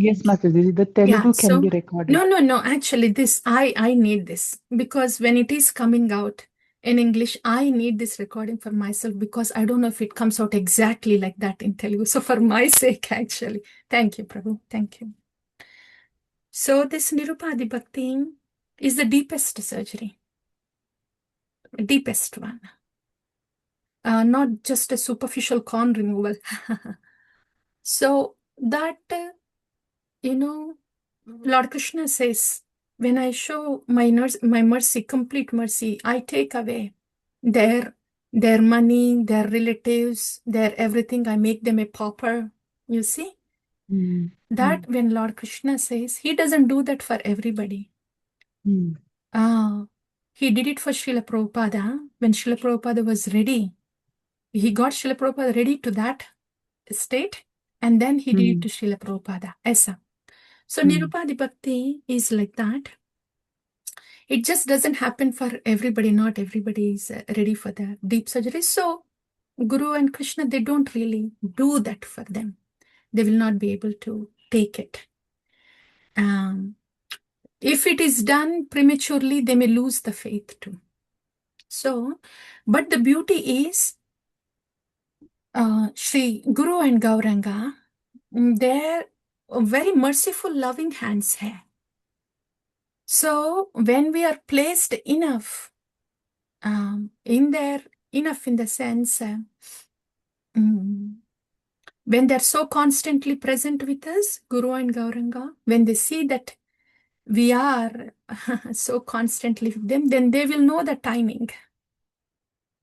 yes Mataji, the Telugu can so be recorded. No, actually this I need this, because when it is coming out in English, I need this recording for myself, because I don't know if it comes out exactly like that in Telugu. So for my sake, actually. Thank you, Prabhu. Thank you. So this Nirupadi Bhakti is the deepest surgery. Deepest one. Not just a superficial corn removal. So that, Lord Krishna says, when I show my mercy, complete mercy, I take away their money, their relatives, their everything. I make them a pauper. You see? That when Lord Krishna says, he doesn't do that for everybody. He did it for Srila Prabhupada. When Srila Prabhupada was ready, he got Srila Prabhupada ready to that state, and then he did it to Srila Prabhupada. Esa. So Nirupadi Bhakti is like that. It just doesn't happen for everybody. Not everybody is ready for the deep surgery. So Guru and Krishna, they don't really do that for them. They will not be able to take it. If it is done prematurely, they may lose the faith too. So, but the beauty is, Sri Guru and Gauranga, they're very merciful, loving hands hai. So when we are placed enough, in the sense, when they're so constantly present with us, Guru and Gauranga, when they see that we are so constantly with them, then they will know the timing.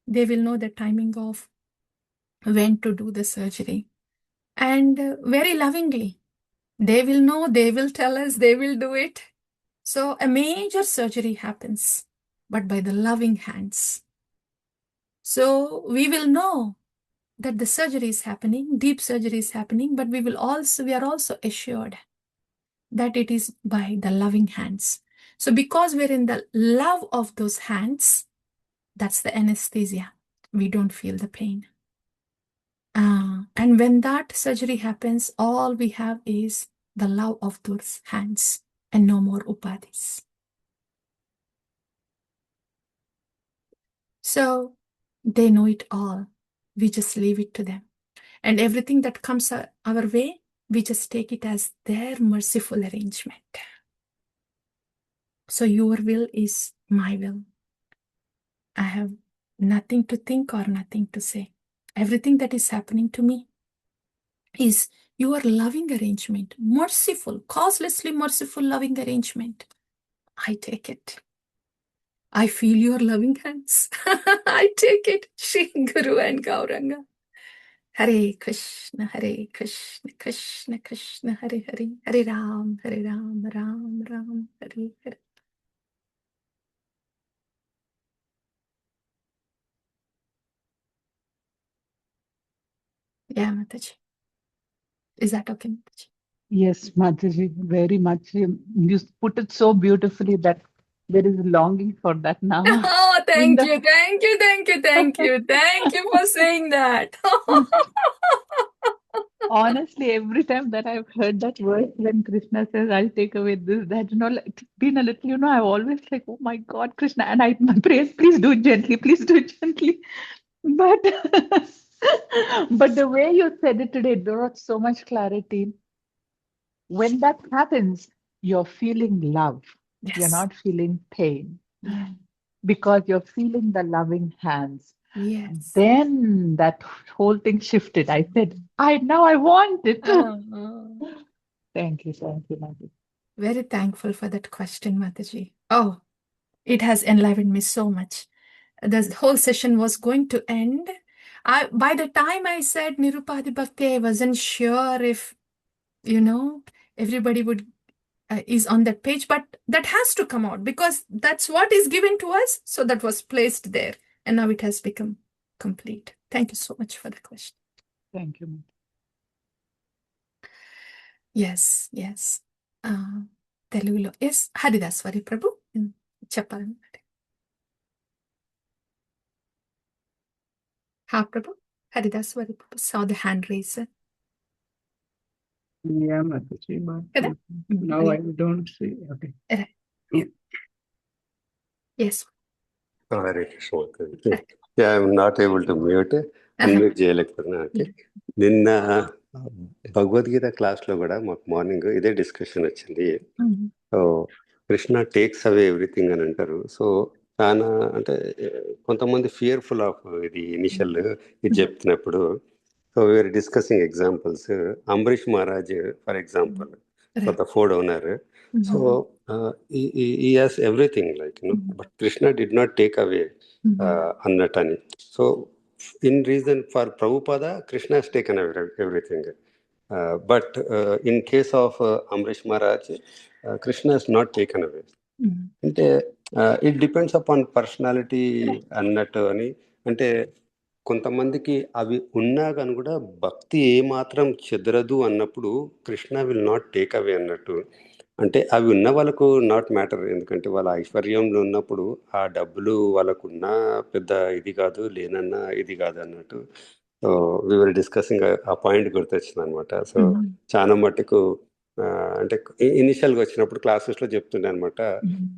They will know the timing of when to do the surgery. And very lovingly, they will know, they will tell us, they will do it. So a major surgery happens, but by the loving hands. So we will know that the surgery is happening, deep surgery is happening, but we are also assured that it is by the loving hands. So because we're in the love of those hands, that's the anesthesia. We don't feel the pain. And when that surgery happens, all we have is the love of those hands and no more upadhis. So they know it all. We just leave it to them. And everything that comes our way, we just take it as their merciful arrangement. So your will is my will. I have nothing to think or nothing to say. Everything that is happening to me is your loving arrangement, merciful, causelessly merciful loving arrangement. I take it. I feel your loving hands. I take it. Shri Guru and Gauranga. Hare Krishna, Krishna Krishna, Hare Hare, Hare Ram, Ram Ram, Hare Hare. Yeah, Mataji. Is that okay, Mataji? Yes, Mataji, very much. You put it so beautifully that there is longing for that now. Oh, In thank the you, thank you, thank you, thank you, thank you for saying that. honestly, every time that I've heard that verse when Krishna says, "I'll take away this," that like, it's been a little, I've always like, "Oh my God, Krishna!" And I pray, please do it gently, please do it gently. But but the way you said it today brought so much clarity. When that happens, you're feeling love. You're Yes. not feeling pain Yeah. because you're feeling the loving hands. Yes. Then that whole thing shifted. I said, now I want it. Thank you, Mataji. Very thankful for that question, Mataji. Oh, it has enlivened me so much. The whole session was going to end. By the time I said Nirupadi Bhakti, I wasn't sure if, everybody would is on that page, but that has to come out because that's what is given to us. So that was placed there, and now it has become complete. Thank you so much for the question. Thank you, Mataji. Yes, yes. Telugulo. Yes, Haridaswari Prabhu. చెప్పాలన్నమాట. Prabhu. Haridaswari Prabhu saw the hand raise. Yeah, Mataji, but Kada? now I don't see. Okay. Right. Yeah. Yes. Hare Krishna Mataji. I'm not able to mute, అన్మ్యూట్ చేయలేకపోతున్నా. Okay, నిన్న భగవద్గీత క్లాస్లో కూడా మాకు morning ఇదే discussion వచ్చింది. So Krishna takes away everything అని అంటారు. సో చాలా అంటే కొంతమంది ఫియర్ఫుల్ ఆఫ్ ఇది ఇనిషియల్ ఇది చెప్తున్నప్పుడు. So we are discussing examples. Ambarish Maharaj for example, Right. the Ford owner. So he has everything, like, but Krishna did not take away Annatani. So in reason for Prabhupada, Krishna has taken away everything. But in case of Amrish Maharaj, Krishna has not taken away. అంటే it depends upon personality అన్నట్టు అని. అంటే కొంతమందికి అవి ఉన్నా కానీ కూడా భక్తి ఏమాత్రం చెదరదు అన్నప్పుడు Krishna will not take away అన్నట్టు. అంటే అవి ఉన్న వాళ్ళకు నాట్ మ్యాటర్, ఎందుకంటే వాళ్ళ ఐశ్వర్యంలో ఉన్నప్పుడు ఆ డబ్బులు వాళ్ళకున్న పెద్ద ఇది కాదు, లేనన్నా ఇది కాదు అన్నట్టు. సో వీఆర్ డిస్కసింగ్ ఆ పాయింట్ గుర్తొచ్చింది అనమాట. సో చాలా మట్టుకు అంటే ఇనిషియల్గా వచ్చినప్పుడు క్లాసెస్లో చెప్తుండే అనమాట.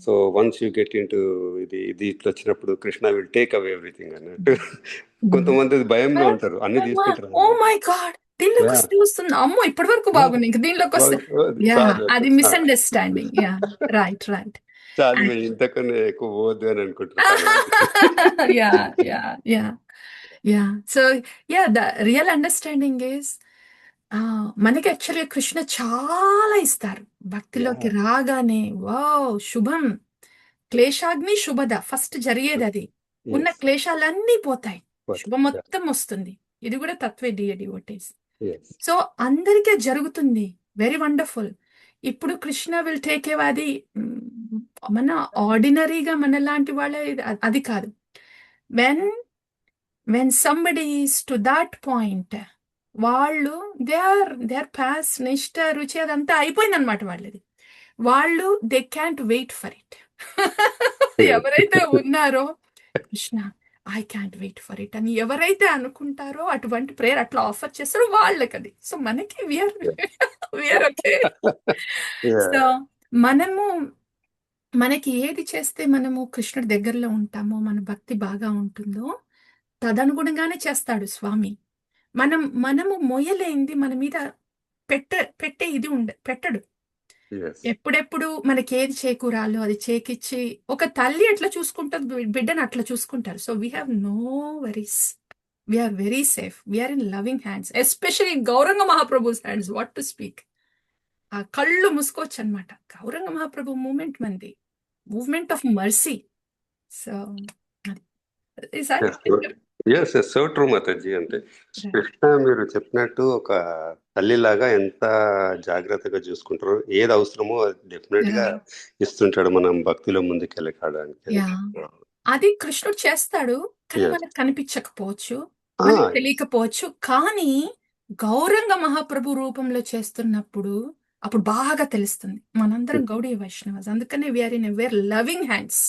So once you get in to ఇది ఇట్లా వచ్చినప్పుడు Krishna will take away everything అన్నట్టు. కొంతమంది భయంలో ఉంటారు, అన్ని తీసుకుంటారు. ఓ మై గాడ్, దీనిలోకి వస్తే వస్తుంది. అమ్మో, ఇప్పటి వరకు బాగుంది, ఇంకా దీనిలోకి వస్తే అది మిస్అండర్స్టాండింగ్. Yeah, right right. చాలు, ఇంతకన్నా ఎక్కువ పోవద్దు అని అనుకుంటున్నాను. Yeah. So the real understanding is మనకి యాక్చువల్గా కృష్ణ చాలా ఇస్తారు. భక్తిలోకి రాగానే వావ్ శుభం, క్లేశాగ్ని శుభద, ఫస్ట్ జరిగేది అది. ఉన్న క్లేశాలన్నీ పోతాయి, శుభం మొత్తం వస్తుంది. ఇది కూడా తత్వే డివోటీస్. సో అందరికీ జరుగుతుంది. Very wonderful. ఇప్పుడు కృష్ణ విల్ టేక్ ఏ, అది మన ఆర్డినరీగా మన లాంటి వాళ్ళే అది కాదు. When somebody is to that point, వాళ్ళు దే ఆర్ పాస్, నిష్ట, రుచి అదంతా అయిపోయింది అనమాట వాళ్ళది. వాళ్ళు they can't wait for it. ఎవరైతే ఉన్నారో Krishna I can't wait for it అని ఎవరైతే అనుకుంటారో, అటువంటి ప్రేయర్ అట్లా ఆఫర్ చేస్తారో వాళ్ళకి అది. సో మనకి వీఆర్ ఓకే. సో మనకి ఏది చేస్తే మనము కృష్ణుడి దగ్గరలో ఉంటామో, మన భక్తి బాగా ఉంటుందో తదనుగుణంగానే చేస్తాడు స్వామి. మనము మొయ్యలేంది మన మీద పెట్టే ఇది పెట్టడు. ఎప్పుడెప్పుడు మనకి ఏది చేకూరాలో అది చేకిచ్చి, ఒక తల్లి ఎట్లా చూసుకుంటుంది బిడ్డను అట్లా చూసుకుంటారు. So we have no worries, we're very safe, we're in loving hands, especially Gauranga Mahaprabhu's hands. What to speak. ఆ కళ్ళు మూసుకోవచ్చు అనమాట. గౌరంగ మహాప్రభు మూమెంట్ మంది, movement of mercy. So so true Mataji. అంటే కృష్ణ మీరు చెప్పినట్టు ఒక తల్లిలాగా ఎంత జాగ్రత్తగా చూసుకుంటారో, ఏది అవసరమో అది డెఫినెట్ గా ఇస్తుంటాడు మనం భక్తిలో ముందుకెళ్ళడానికి. అది కృష్ణుడు చేస్తాడు, కానీ మనకు కనిపించకపోవచ్చు, మనకు తెలియకపోవచ్చు. కానీ గౌరంగ మహాప్రభు రూపంలో చేస్తున్నప్పుడు అప్పుడు బాగా తెలుస్తుంది. మనందరం గౌడీయ వైష్ణవస్, అందుకనే we are in a very loving hands.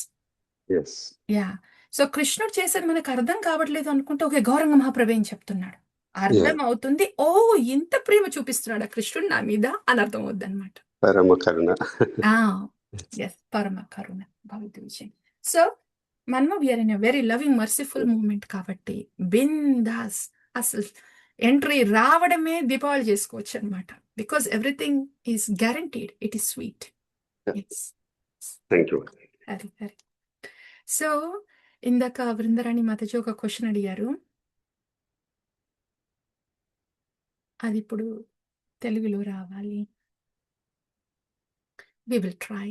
Yes yeah. So కృష్ణుడు చేసేది మనకు అర్థం కావట్లేదు అనుకుంటే ఓకే గౌరంగ మహాప్రభు ఏం చెప్తున్నాడు అర్థం అవుతుంది. ఓ ఇంత ప్రేమ చూపిస్తున్నాడు ఆ కృష్ణుడు నా మీద అని అర్థం అవుద్ది అనమాట. పరమ కరుణ. ఎస్, పరమ కరుణ భవిత విజయం. సో మనము we are in a very loving merciful moment కాబట్టి బిందాస్ అసలు ఎంట్రీ రావడమే దీపావళి చేసుకోవచ్చు అనమాట. Because everything is guaranteed, it is sweet. Yes, thank you. Hari Hari. So ఇందాక బృందరాణి మాతజీ ఒక క్వశ్చన్ అడిగారు, అది ఇప్పుడు తెలుగులో రావాలి. We will try.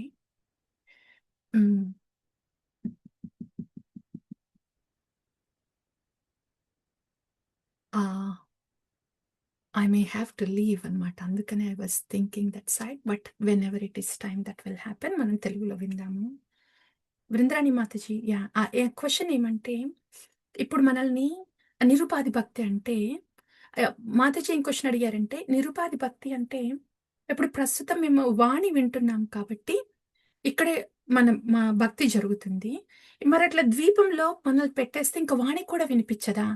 I may have to leave అనమాట, అందుకనే I was thinking that side, but whenever it is time that will happen. మనం తెలుగులో విందాము. బృందరాణి మాతజీ, క్వశ్చన్ ఏమంటే ఇప్పుడు మనల్ని నిరుపాధి భక్తి అంటే మాతజీ ఏం క్వశ్చన్ అడిగారంటే నిరుపాధి భక్తి అంటే ఇప్పుడు ప్రస్తుతం మేము వాణి వింటున్నాం కాబట్టి ఇక్కడే మా భక్తి జరుగుతుంది. మరి అట్లా ద్వీపంలో మనల్ని పెట్టేస్తే ఇంకా వాణి కూడా వినిపించదా?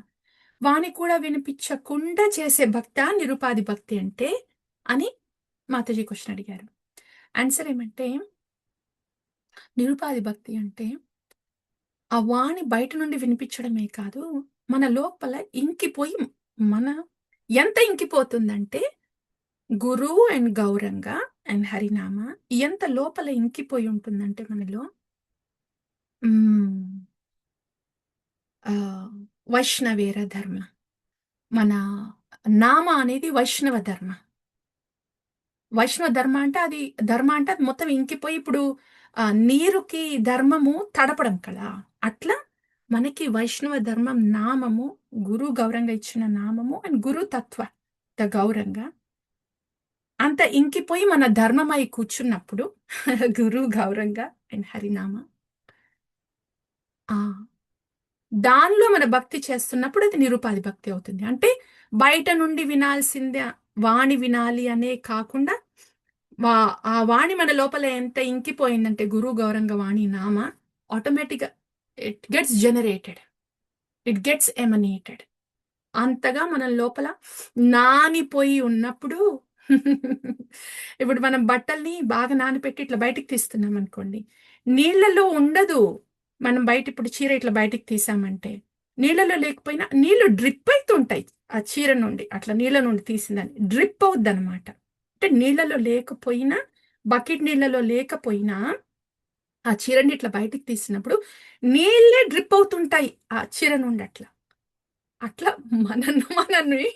వాణి కూడా వినిపించకుండా చేసే భక్త నిరుపాధి భక్తి అంటే అని మాతాజీ క్వశ్చన్ అడిగారు. ఆన్సర్ ఏమంటే నిరుపాధి భక్తి అంటే ఆ వాణి బయట నుండి వినిపించడమే కాదు, మన లోపల ఇంకిపోయి మన ఎంత ఇంకిపోతుందంటే గురు అండ్ గౌరంగ అండ్ హరినామ ఎంత లోపల ఇంకిపోయి ఉంటుందంటే మనలో వైష్ణవేర ధర్మ, మన నామ అనేది వైష్ణవ ధర్మ. వైష్ణవ ధర్మ అంటే అది ధర్మ అంటే అది మొత్తం ఇంకిపోయి ఇప్పుడు నీరుకి ధర్మము తడపడం కదా, అట్లా మనకి వైష్ణవ ధర్మం నామము, గురు గౌరంగ ఇచ్చిన నామము and Guru Tattva the Gauranga అంత ఇంకిపోయి మన ధర్మమై కూర్చున్నప్పుడు గురు గౌరంగ అండ్ హరినామ దానిలో మన భక్తి చేస్తున్నప్పుడు అది నిరుపాధి భక్తి అవుతుంది. అంటే బయట నుండి వినాల్సిందే వాణి వినాలి అనే కాకుండా ఆ వాణి మన లోపల ఎంత ఇంకిపోయిందంటే గురు గౌరంగ వాణి నామ ఆటోమేటిక్గా it gets generated, it gets emanated. అంతగా మన లోపల నానిపోయి ఉన్నప్పుడు ఇప్పుడు మనం బట్టల్ని బాగా నానపెట్టి ఇట్లా బయటికి తీస్తున్నాం అనుకోండి, నీళ్లలో ఉండదు. మనం బయట ఇప్పుడు చీర ఇట్లా బయటికి తీసామంటే నీళ్ళలో లేకపోయినా నీళ్లు డ్రిప్ అవుతుంటాయి ఆ చీర నుండి, అట్లా నీళ్ళ నుండి తీసిందని డ్రిప్ అవుద్ది అనమాట. అంటే నీళ్ళలో లేకపోయినా, బకెట్ నీళ్ళలో లేకపోయినా ఆ చీరని ఇట్లా బయటికి తీసినప్పుడు నీళ్ళే డ్రిప్ అవుతుంటాయి ఆ చీర నుండి. అట్లా మనల్ని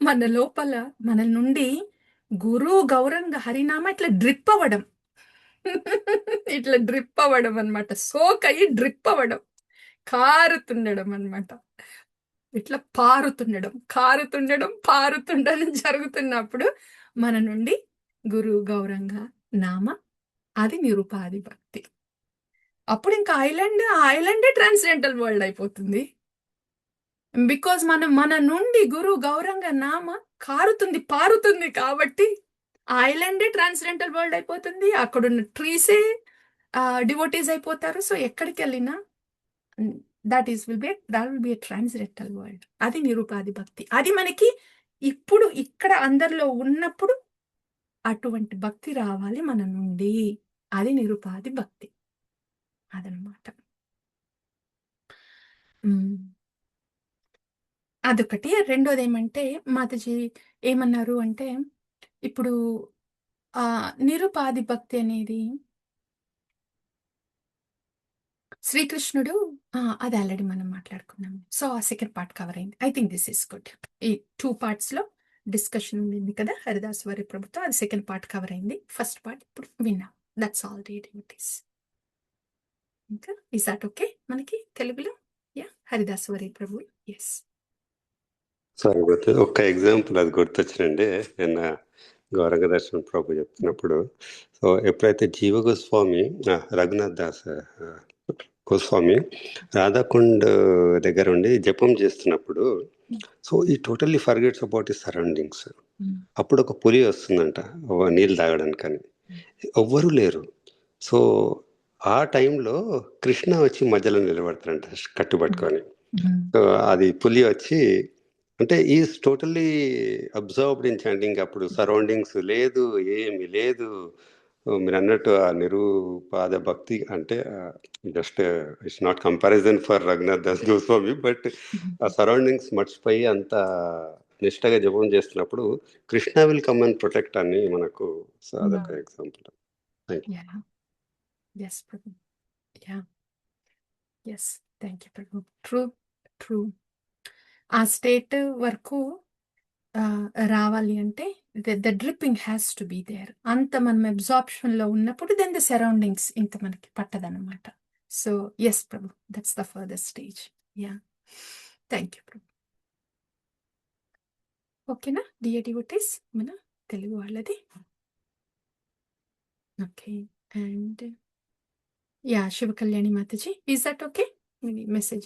మన లోపల మన నుండి గురు గౌరంగ హరినామ ఇట్లా డ్రిప్ అవ్వడం, ఇట్లా డ్రిప్ అవ్వడం అనమాట. సోక్ అయ్యి డ్రిప్ అవ్వడం, కారుతుండడం అనమాట. ఇట్లా పారుతుండడం జరుగుతున్నప్పుడు మన నుండి గురు గౌరంగ నామ అది నిరుపాధి భక్తి. అప్పుడు ఇంకా ఐలాండే ట్రాన్స్జెండల్ వరల్డ్ అయిపోతుంది. బికాజ్ మన నుండి గురు గౌరంగ నామ పారుతుంది కాబట్టి ఐలాండే ట్రాన్స్జెండల్ వరల్డ్ అయిపోతుంది. అక్కడున్న ట్రీసే డివోటీస్ అయిపోతారు. సో ఎక్కడికి వెళ్ళినా that will be a transcendental world. అది నిరుపాధి భక్తి. అది మనకి ఇప్పుడు ఇక్కడ అందరిలో ఉన్నప్పుడు అటువంటి భక్తి రావాలి మన నుండి, అది నిరుపాధి భక్తి అదనమాట. అదొకటి. రెండోది ఏమంటే మాతాజీ ఏమన్నారు అంటే ఇప్పుడు నిరుపాధి భక్తి అనేది శ్రీకృష్ణుడు అది ఆల్రెడీ మనం మాట్లాడుకున్నాం. సో ఆ సెకండ్ పార్ట్ కవర్ అయింది. I think this is good. ఈ 2 parts లో డిస్కషన్ ఉంది కదా హరిదాస్ వారి ప్రభుతో, అది సెకండ్ పార్ట్ కవర్ అయింది. ఫస్ట్ పార్ట్ ఇప్పుడు విన్నాం. That's all reading. ఇంకా ఇస్ దాట్ ఓకే మనకి తెలుగులో? హరిదాస్ వారి ప్రభు. ఎస్ సారీ, ఒక ఎగ్జాంపుల్ అది గుర్తొచ్చినండి. నిన్న గౌరంగ దర్శన్ ప్రభు చెప్తున్నప్పుడు, సో ఎప్పుడైతే జీవ గోస్వామి రఘునాథ్ దాస్ గోస్వామి రాధాకుండ్ దగ్గర ఉండి జపం చేస్తున్నప్పుడు సో ఈ టోటల్లీ ఫర్గెట్స్ అబౌట్ ఈ సరౌండింగ్స్. Mm. అప్పుడు ఒక పులి వస్తుందంట నీళ్ళు తాగడానికని, ఎవ్వరూ లేరు. సో ఆ టైంలో కృష్ణ వచ్చి మధ్యలో నిలబడతారంట కట్టుబట్టుకొని. Mm. సో అది పులి వచ్చి అంటే is totally observed in chanting. అప్పుడు సరౌండింగ్స్ లేదు, ఏమి లేదు. మీరు అన్నట్టు ఆ నిరుపాద భక్తి అంటే just it's not comparison for Raghunath Das Goswami, but ఆ సరౌండింగ్స్ మర్చిపోయి అంత నిష్టగా జపం చేస్తున్నప్పుడు Krishna will come and protect అని మనకు అదొక example. Yeah. Yes, Prabhu. Yeah. Yes. Thank you, Prabhu. True. True. ఆ స్టేట్ వరకు రావాలి అంటే the dripping has to be there. అంత మనం అబ్జార్ప్షన్లో ఉన్నప్పుడు దెన్ ద సరౌండింగ్స్ ఇంకా మనకి పట్టదనమాట. So yes Prabhu, that's the further stage. Yeah, thank you Prabhu. ఓకేనా డియర్ డివోటీస్, మన తెలుగు వాళ్ళది. Okay, and yeah, Shiva Kalyani Mataji, is that okay? Message